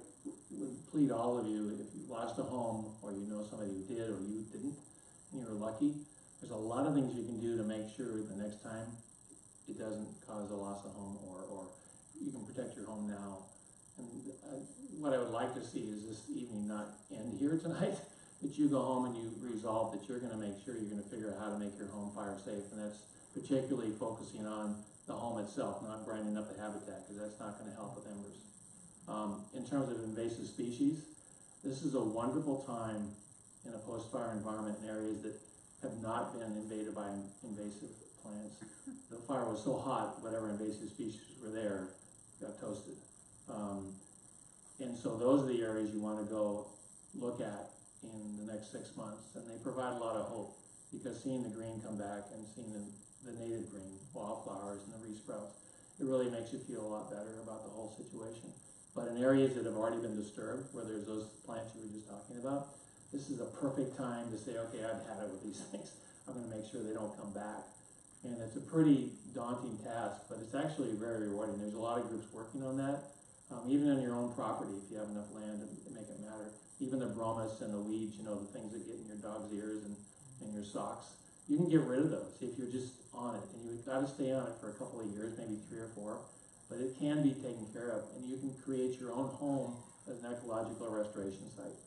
would plead all of you, if you lost a home, or you know somebody who did, or you didn't, and you were lucky, there's a lot of things you can do to make sure the next time it doesn't cause a loss of home, or you can protect your home now. And what I would like to see is this evening not end here tonight, that you go home and you resolve that you're going to make sure you're going to figure out how to make your home fire safe, and that's particularly focusing on the home itself, not grinding up the habitat, because that's not going to help with embers. In terms of invasive species, this is a wonderful time in a post-fire environment in areas that have not been invaded by invasive plants. The fire was so hot, whatever invasive species were there got toasted. And so those are the areas you want to go look at in the next 6 months, and they provide a lot of hope, because seeing the green come back and seeing the native green wildflowers and the resprouts, it really makes you feel a lot better about the whole situation. But in areas that have already been disturbed, where there's those plants you were just talking about, this is a perfect time to say, okay, I've had it with these things. I'm going to make sure they don't come back. And it's a pretty daunting task, but it's actually very rewarding. There's a lot of groups working on that. Even on your own property, if you have enough land to make it matter. Even the bromus and the weeds, the things that get in your dog's ears and your socks, you can get rid of those if you're just on it. And you've got to stay on it for a couple of years, maybe 3 or 4, but it can be taken care of. And you can create your own home as an ecological restoration site.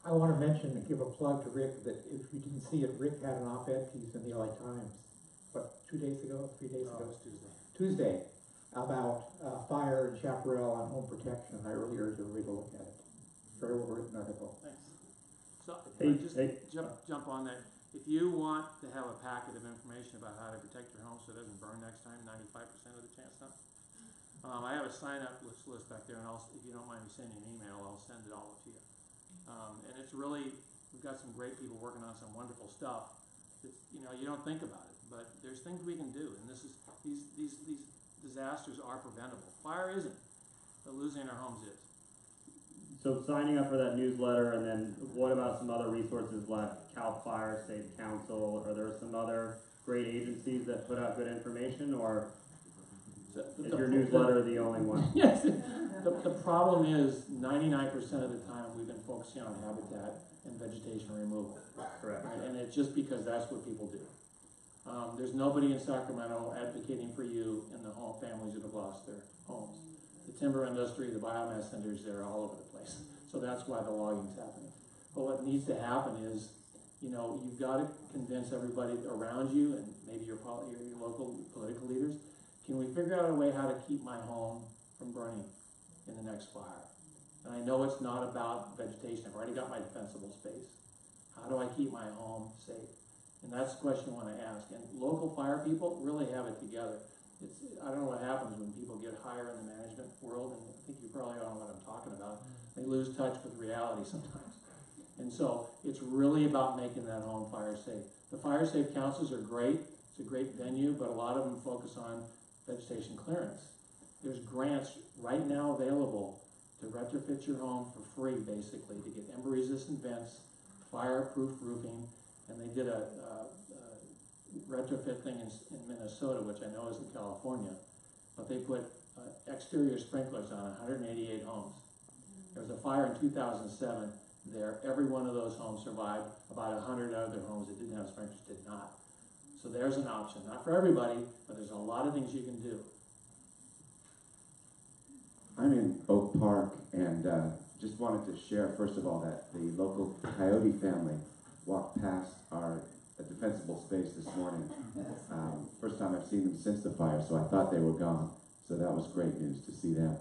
I want to mention and give a plug to Rick that if you didn't see it, Rick had an op-ed piece in the LA Times, 2 days ago, 3 days ago? It was Tuesday. Tuesday, about fire and chaparral and home protection. I really urge everybody to look at it. Very well written article. Thanks. So just hey. jump on that. If you want to have a packet of information about how to protect your home so it doesn't burn next time, 95% of the chance not. I have a sign-up list back there, and if you don't mind me sending an email, I'll send it all to you. And it's really, we've got some great people working on some wonderful stuff. It's, you don't think about it, but there's things we can do, and these disasters are preventable. Fire isn't, but losing our homes is. So signing up for that newsletter, and then what about some other resources like CAL FIRE, State Council? Are there some other great agencies that put out good information, or is your newsletter the only one? Yes. The problem is 99% of the time we've been focusing on habitat and vegetation removal. Correct. Right? And it's just because that's what people do. There's nobody in Sacramento advocating for you and the whole families that have lost their homes. The timber industry, the biomass centers, they're all over the place. So that's why the logging's happening. But what needs to happen is, you know, you've got to convince everybody around you and maybe your local political leaders, can we figure out a way how to keep my home from burning in the next fire? And I know it's not about vegetation. I've already got my defensible space. How do I keep my home safe? And that's the question I want to ask. And local fire people really have it together. I don't know what happens when people get higher in the management world, and I think you probably all know what I'm talking about. They lose touch with reality sometimes. And so it's really about making that home fire safe. The fire safe councils are great. It's a great venue, but a lot of them focus on vegetation clearance. There's grants right now available to retrofit your home for free, basically, to get ember-resistant vents, fireproof roofing, and they did a retrofit thing in Minnesota, which I know is in California, but they put exterior sprinklers on 188 homes. There was a fire in 2007 there. Every one of those homes survived. About 100 other homes that didn't have sprinklers did not. So there's an option. Not for everybody, but there's a lot of things you can do. I'm in Oak Park, and just wanted to share, first of all, that the local coyote family walked past our defensible space this morning. First time I've seen them since the fire, so I thought they were gone. So that was great news to see them.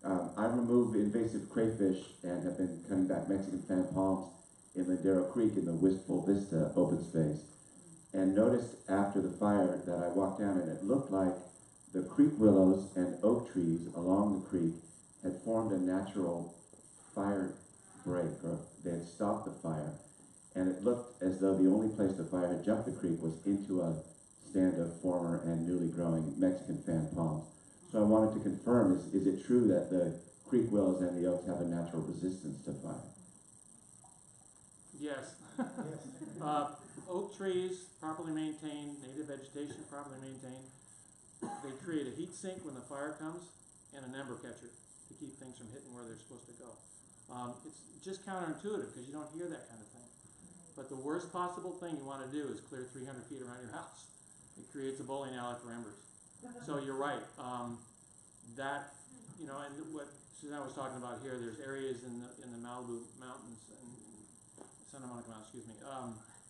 I remove invasive crayfish and have been cutting back Mexican fan palms in Ladero Creek in the Wistful Vista open space. And noticed after the fire that I walked down and it looked like the creek willows and oak trees along the creek had formed a natural fire break, or they had stopped the fire. And it looked as though the only place the fire had jumped the creek was into a stand of former and newly growing Mexican fan palms. So I wanted to confirm, is it true that the creek willows and the oaks have a natural resistance to fire? Yes. Oak trees, properly maintained, native vegetation, properly maintained. They create a heat sink when the fire comes and an ember catcher to keep things from hitting where they're supposed to go. It's just counterintuitive because you don't hear that kind of thing. But the worst possible thing you want to do is clear 300 feet around your house. It creates a bowling alley for embers. So you're right. That, you know, and what Suzanne was talking about here, there's areas in the Malibu mountains and Santa Monica Mountains, excuse me,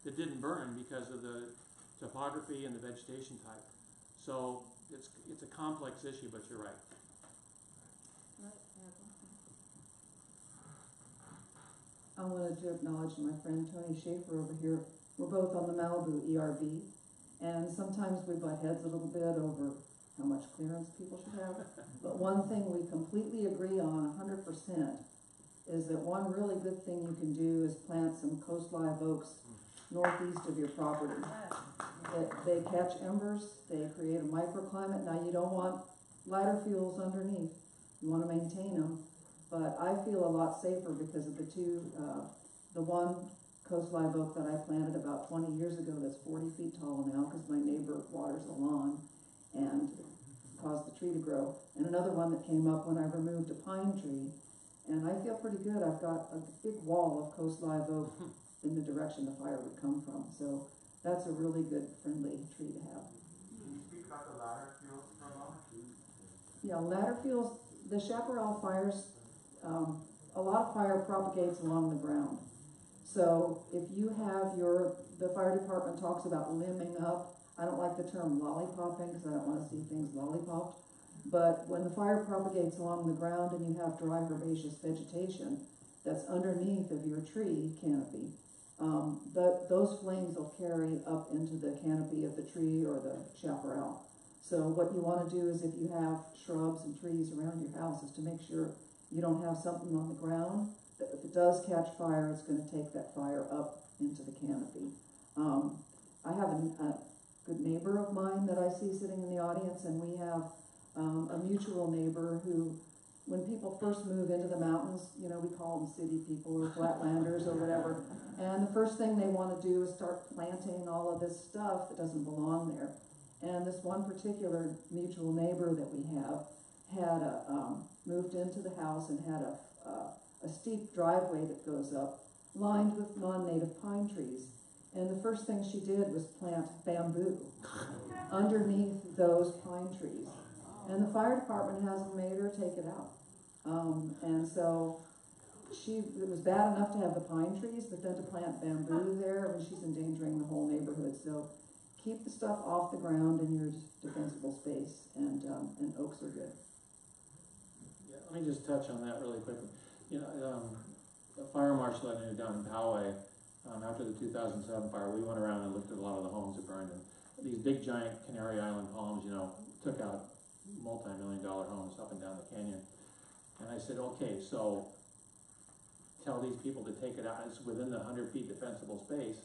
that didn't burn because of the topography and the vegetation type. So it's a complex issue, but you're right. I wanted to acknowledge my friend Tony Schaefer over here. We're both on the Malibu ERB, and sometimes we butt heads a little bit over how much clearance people should have. But one thing we completely agree on 100% is that one really good thing you can do is plant some coast live oaks northeast of your property. They catch embers, they create a microclimate. Now you don't want lighter fuels underneath, you want to maintain them. But I feel a lot safer because of the one coast live oak that I planted about 20 years ago that's 40 feet tall now because my neighbor waters a lawn and caused the tree to grow. And another one that came up when I removed a pine tree. And I feel pretty good. I've got a big wall of coast live oak in the direction the fire would come from. So that's a really good, friendly tree to have. Can you speak about the ladder fuels for a moment? Yeah, ladder fuels, the chaparral fires, a lot of fire propagates along the ground. So if you have the fire department talks about limbing up. I don't like the term lollipopping because I don't want to see things lollipopped. But when the fire propagates along the ground and you have dry herbaceous vegetation that's underneath of your tree canopy, those flames will carry up into the canopy of the tree or the chaparral. So what you want to do is if you have shrubs and trees around your house is to make sure you don't have something on the ground that if it does catch fire, it's going to take that fire up into the canopy. I have a good neighbor of mine that I see sitting in the audience, and we have a mutual neighbor who, when people first move into the mountains, you know, we call them city people or flatlanders or whatever, and the first thing they want to do is start planting all of this stuff that doesn't belong there. And this one particular mutual neighbor that we have had moved into the house and had a steep driveway that goes up lined with non-native pine trees. And the first thing she did was plant bamboo underneath those pine trees. And the fire department hasn't made her take it out. And so it was bad enough to have the pine trees, but then to plant bamboo there, and she's endangering the whole neighborhood. So keep the stuff off the ground in your defensible space, and oaks are good. Yeah, let me just touch on that really quickly. You know, a fire marshal I knew down in Poway, after the 2007 fire, we went around and looked at a lot of the homes that burned, and these big giant Canary Island palms, you know, took out multi-million-dollar homes up and down the canyon. And I said, okay, so tell these people to take it out. It's within the 100 feet defensible space.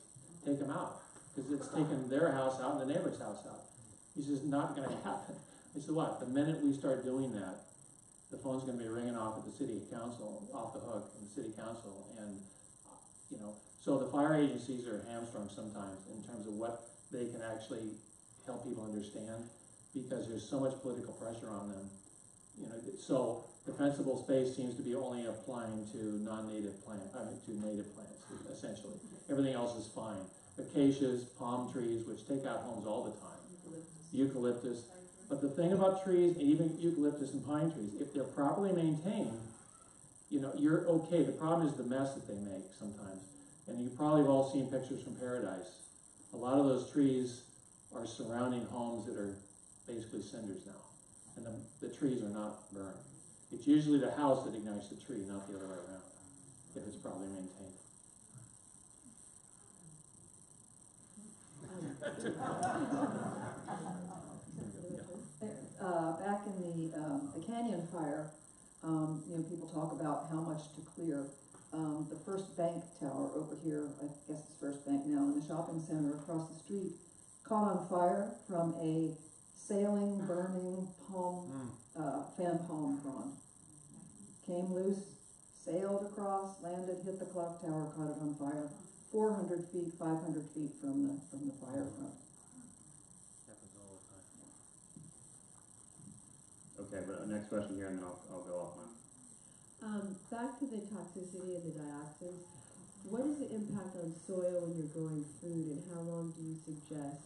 Take them out, because it's taken their house out and the neighbor's house out. He says, not going to happen. I said, what? The minute we start doing that, the phone's going to be ringing off at the city council, off the hook in the city council, and you know, so the fire agencies are hamstrung sometimes in terms of what they can actually help people understand, because there's so much political pressure on them. You know, so defensible space seems to be only applying to non-native to native plants, essentially. Everything else is fine. Acacias, palm trees, which take out homes all the time. Eucalyptus. But the thing about trees, even eucalyptus and pine trees, if they're properly maintained, you know, you're okay. The problem is the mess that they make sometimes. And you probably have all seen pictures from Paradise. A lot of those trees are surrounding homes that are basically cinders now. And the trees are not burned. It's usually the house that ignites the tree, not the other way around, if it's properly maintained. Back in the canyon fire, you know, people talk about how much to clear. The First Bank Tower over here, I guess it's First Bank now, in the shopping center across the street, caught on fire from a sailing, burning palm, fan palm frond. Came loose, sailed across, landed, hit the clock tower, caught it on fire. 400 feet, 500 feet from the fire front. Happens all the time. Okay, but next question here, and then I'll go off mine. Back to the toxicity of the dioxins, what is the impact on soil when you're growing food, and how long do you suggest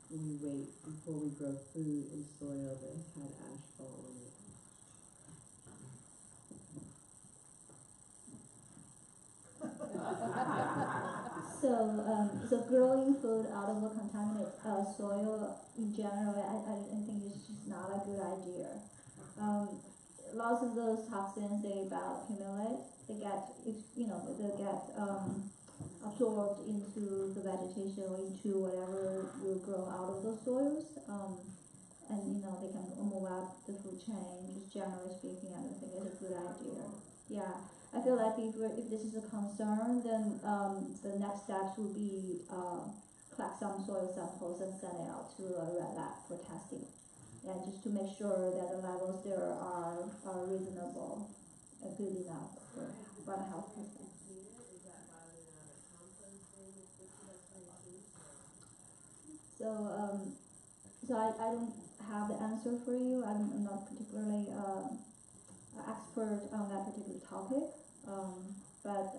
we wait before we grow food in soil that has had ash fall on it? So growing food out of a contaminated soil in general, I think it's just not a good idea. Lots of those toxins, they bioaccumulate. They get, absorbed into the vegetation or into whatever will grow out of those soils. And they can move up the food chain. Just generally speaking, I don't think it's a good idea. Yeah, I feel like if this is a concern, then the next steps would be collect some soil samples and send it out to a red lab for testing. And just to make sure that the levels there are reasonable and good enough for a health person. So I don't have the answer for you. I'm not particularly expert on that particular topic. But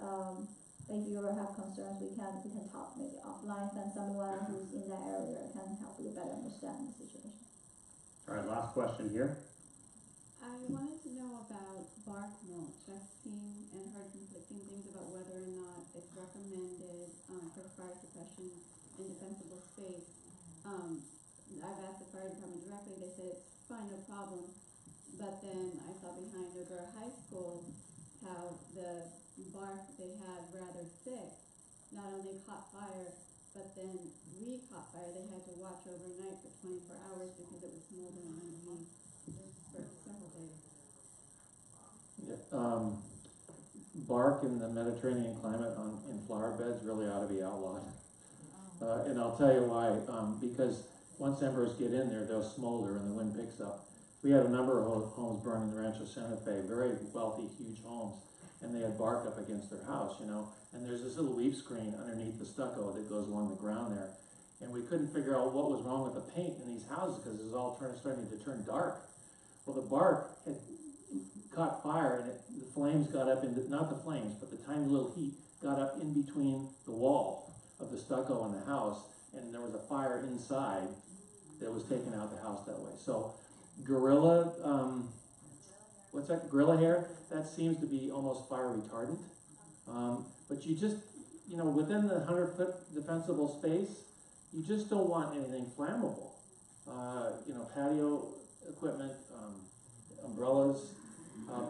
if you ever have concerns, we can talk maybe offline, and someone who's in that area can help you better understand the situation. All right, last question here. I wanted to know about bark mulch. I've seen and heard conflicting things about whether or not it's recommended for fire suppression in defensible space. I've asked the fire department directly. They said it's fine, no problem. But then I saw behind O'Gara High School how the bark they had rather thick not only caught fire, but then re-caught fire. They had to watch overnight for 24 hours because it was smoldering underneath for several days. Yeah, bark in the Mediterranean climate in flower beds really ought to be outlawed. And I'll tell you why. Because once embers get in there, they'll smolder and the wind picks up. We had a number of homes burned in the Rancho Santa Fe, very wealthy, huge homes, and they had bark up against their house, and there's this little leaf screen underneath the stucco that goes along the ground there. And we couldn't figure out what was wrong with the paint in these houses because it was all starting to turn dark. Well, the bark had caught fire, and the flames got up into, not the flames, but the tiny little heat got up in between the wall of the stucco and the house, and there was a fire inside that was taking out the house that way. So gorilla, what's that, gorilla hair, that seems to be almost fire retardant. But you just, you know, within the 100-foot defensible space, you just don't want anything flammable. You know, patio equipment, umbrellas,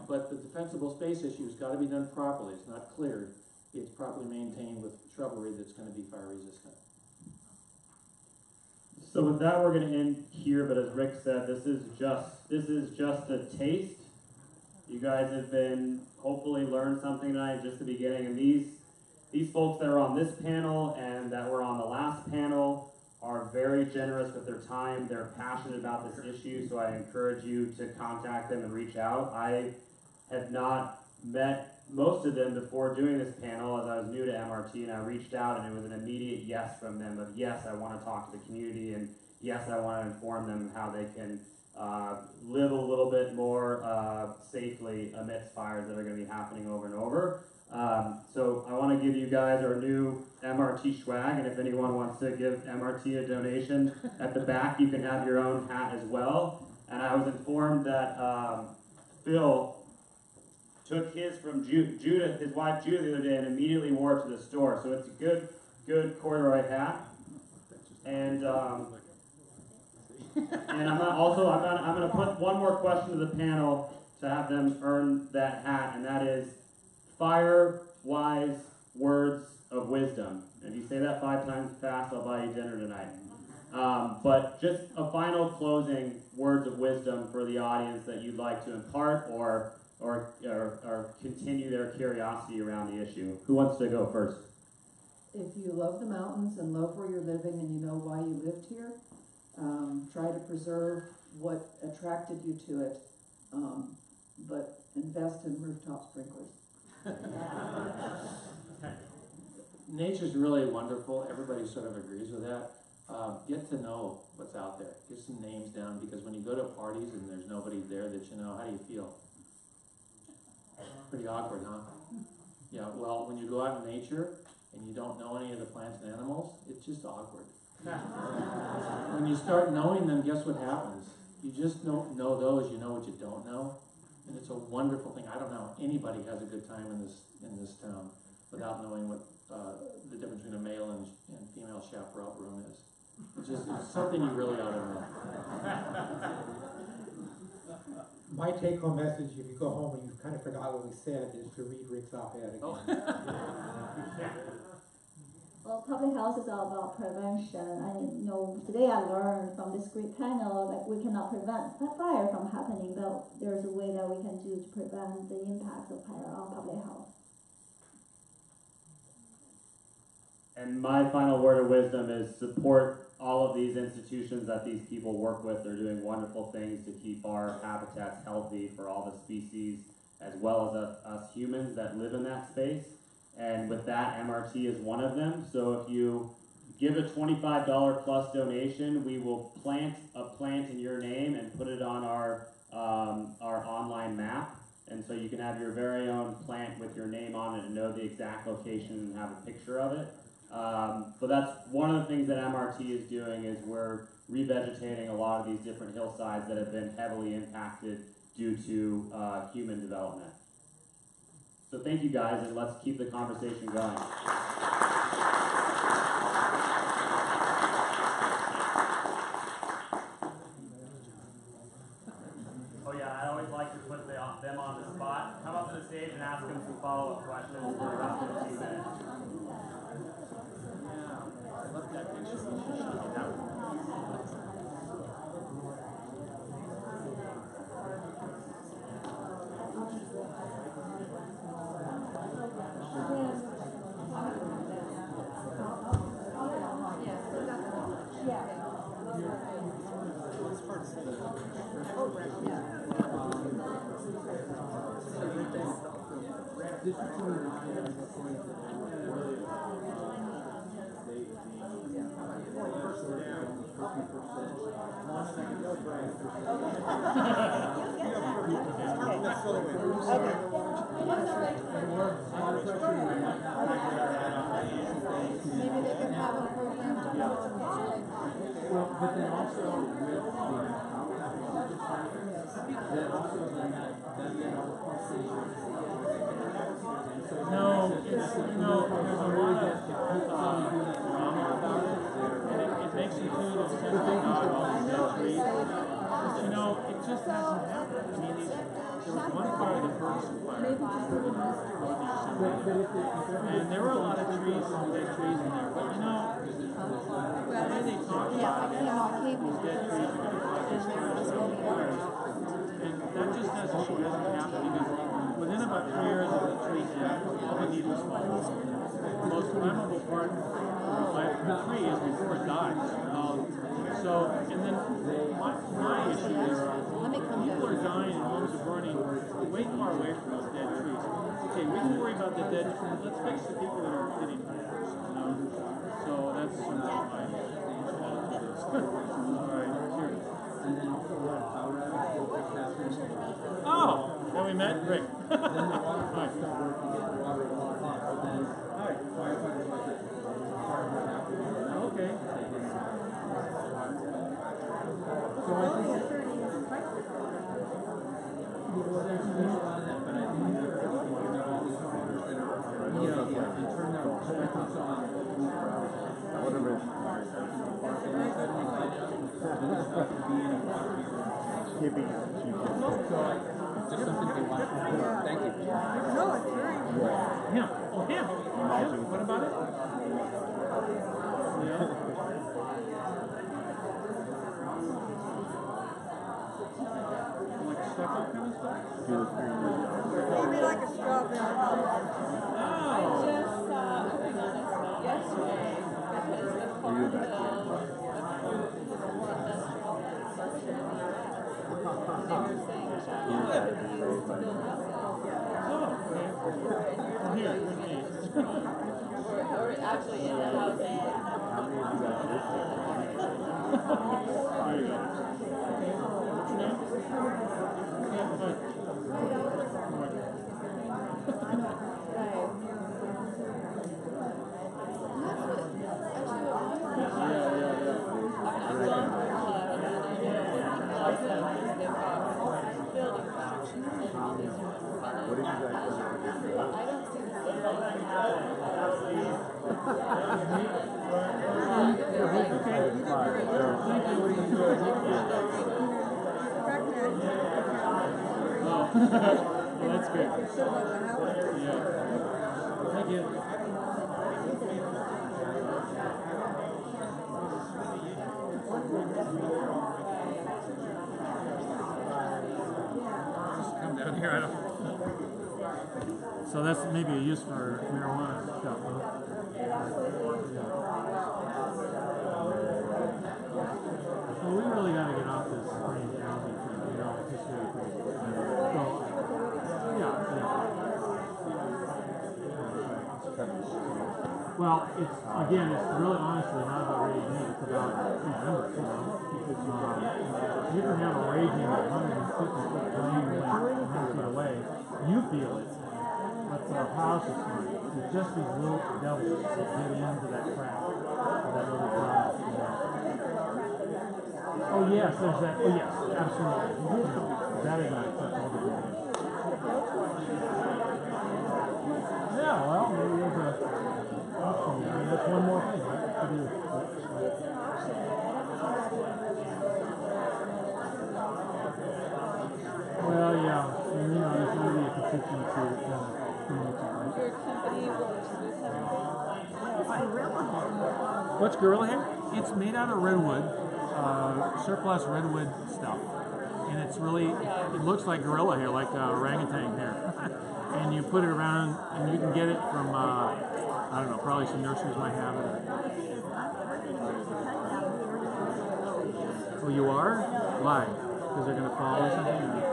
but the defensible space issue has got to be done properly. It's not cleared. It's properly maintained with shrubbery that's going to be fire resistant. So with that, we're going to end here. But as Rick said, this is just a taste. You guys have been hopefully learned something tonight, just the beginning. And these folks that are on this panel and that were on the last panel are very generous with their time. They're passionate about this issue, so I encourage you to contact them and reach out. I have not met most of them before doing this panel, as I was new to MRT, and I reached out and it was an immediate yes from them of yes, I want to talk to the community, and yes, I want to inform them how they can live a little bit more safely amidst fires that are going to be happening over and over. So I want to give you guys our new MRT swag, and if anyone wants to give MRT a donation, at the back you can have your own hat as well. And I was informed that Phil took his from Judith, his wife Judith, the other day, and immediately wore it to the store. So it's a good corduroy hat. And and I'm going to put one more question to the panel to have them earn that hat, and that is fire-wise words of wisdom. And if you say that 5 times fast, I'll buy you dinner tonight. But just a final closing words of wisdom for the audience that you'd like to impart or continue their curiosity around the issue. Who wants to go first? If you love the mountains and love where you're living and you know why you lived here, try to preserve what attracted you to it, but invest in rooftop sprinklers. Nature's really wonderful. Everybody sort of agrees with that. Get to know what's out there. Get some names down, because when you go to parties and there's nobody there that you know, how do you feel? Pretty awkward, huh? Yeah, well, when you go out in nature and you don't know any of the plants and animals, it's just awkward. When you start knowing them, guess what happens? You just don't know those, you know what you don't know. And it's a wonderful thing. I don't know how anybody has a good time in this town without knowing what the difference between a male and female chaparral room is. It's something you really ought to know. My take-home message, if you go home and you've kind of forgot what we said, is to read Rick's op-ed again. Well, public health is all about prevention. Today I learned from this great panel that we cannot prevent fire from happening, but there's a way that we can do to prevent the impacts of fire on public health. And my final word of wisdom is support all of these institutions that these people work with. They're doing wonderful things to keep our habitats healthy for all the species, as well as us humans that live in that space. And with that, MRT is one of them. So if you give a $25 plus donation, we will plant a plant in your name and put it on our online map. And so you can have your very own plant with your name on it and know the exact location and have a picture of it. But that's one of the things that MRT is doing, is we're revegetating a lot of these different hillsides that have been heavily impacted due to human development. So thank you guys, and let's keep the conversation going. Oh yeah, I always like to put them on the spot. Come up to the stage and ask them some follow-up questions for about 15 minutes. I love that picture. You should show me that one. also with that also no, it's no. There's a lot of drama about it, and it makes you feel that essentially God owns dead trees. But you know, it just hasn't happened. I mean, there was one fire, the Ferguson fire, and there were a lot of trees, dead trees in there. But you know, the way they talk about it is these dead trees are going to cause these fires, and that just hasn't happened because within about 3 years of the tree death, all the needles fall off. The most flammable part of life of the tree is before it dies. So, and then my issue is people are dying and homes are burning way far away from those dead trees. Okay, we can worry about the dead trees. Let's fix the people that are getting hurt first, you know? So that's sort of my attitude is. All right, cheers. Oh, have we met? Great. Hi. Okay. So I think just something we want. Thank you. No, it's very important. Him. Oh, him. What about it? Yeah. Like stucco kind of stuff? Maybe like a strawberry. I just saw a thing on this yesterday because the Farm Bill or actually in the house. What did you guys I don't see well, that's good. Yeah. Thank you. Just come down here. I don't. So that's maybe a use for marijuana stuff, huh? Well, we really got to get off this green algae thing, you know, it's just really pretty. So, yeah. Well, it's, again, it's really honestly not about raging heat, it's about numbers, you know. You can have a raging 150-foot plane when 100 feet away, you feel it. But for a house, it's fine. It's just these little devils that get into that crack, that little glass, you know. Oh yes, there's that. Oh yes, absolutely. You know, that is not acceptable to do. Yeah, well, maybe there's a option. I mean, that's one more thing, right, to do. Well, yeah, and, you know, there's going to be a constituency that kind of promotes it, right? your company will introduce everything. What's gorilla hair? It's made out of redwood, surplus redwood stuff. And it's really, it looks like gorilla hair, like orangutan hair. And you put it around, and you can get it from, I don't know, probably some nurseries might have it. Oh, you are? Why? Because they're going to fall or something?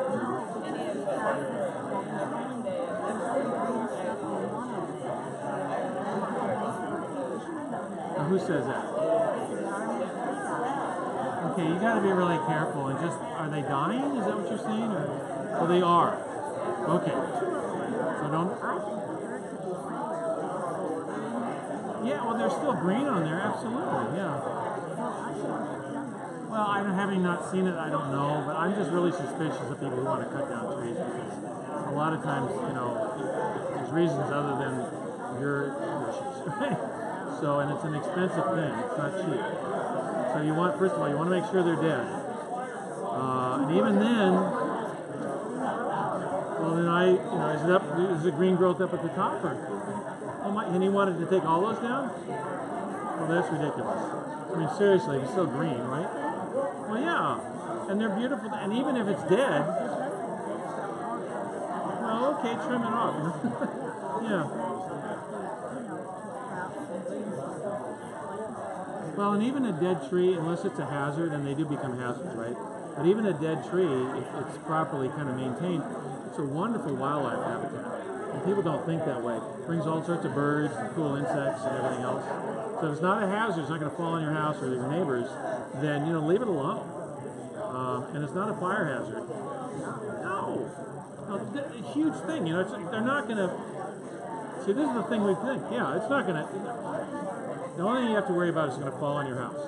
Now, who says that? Okay, you got to be really careful and just, are they dying? Is that what you're saying? Or, oh, they are. Okay. So don't. Yeah, well, there's still green on there, absolutely, yeah. Well, having not seen it, I don't know, but I'm just really suspicious of people who want to cut down trees because a lot of times, there's reasons other than your wishes, right? So, and it's an expensive thing. It's not cheap. So you want, first of all, you want to make sure they're dead. And even then, well, then is the green growth up at the top or? Oh my, and he wanted to take all those down? Well, that's ridiculous. I mean, seriously, it's still green, right? Well, yeah, and they're beautiful, and even if it's dead, well, okay, trim it off. Yeah. Well, and even a dead tree, unless it's a hazard, and they do become hazards, right? But even a dead tree, if it's properly kind of maintained, it's a wonderful wildlife habitat. And people don't think that way. It brings all sorts of birds, and cool insects, and everything else. So if it's not a hazard, it's not going to fall on your house or your neighbors, then, leave it alone. And it's not a fire hazard. No. A huge thing, they're not going to... See, this is the thing we think. Yeah, it's not going to... The only thing you have to worry about is it's going to fall on your house,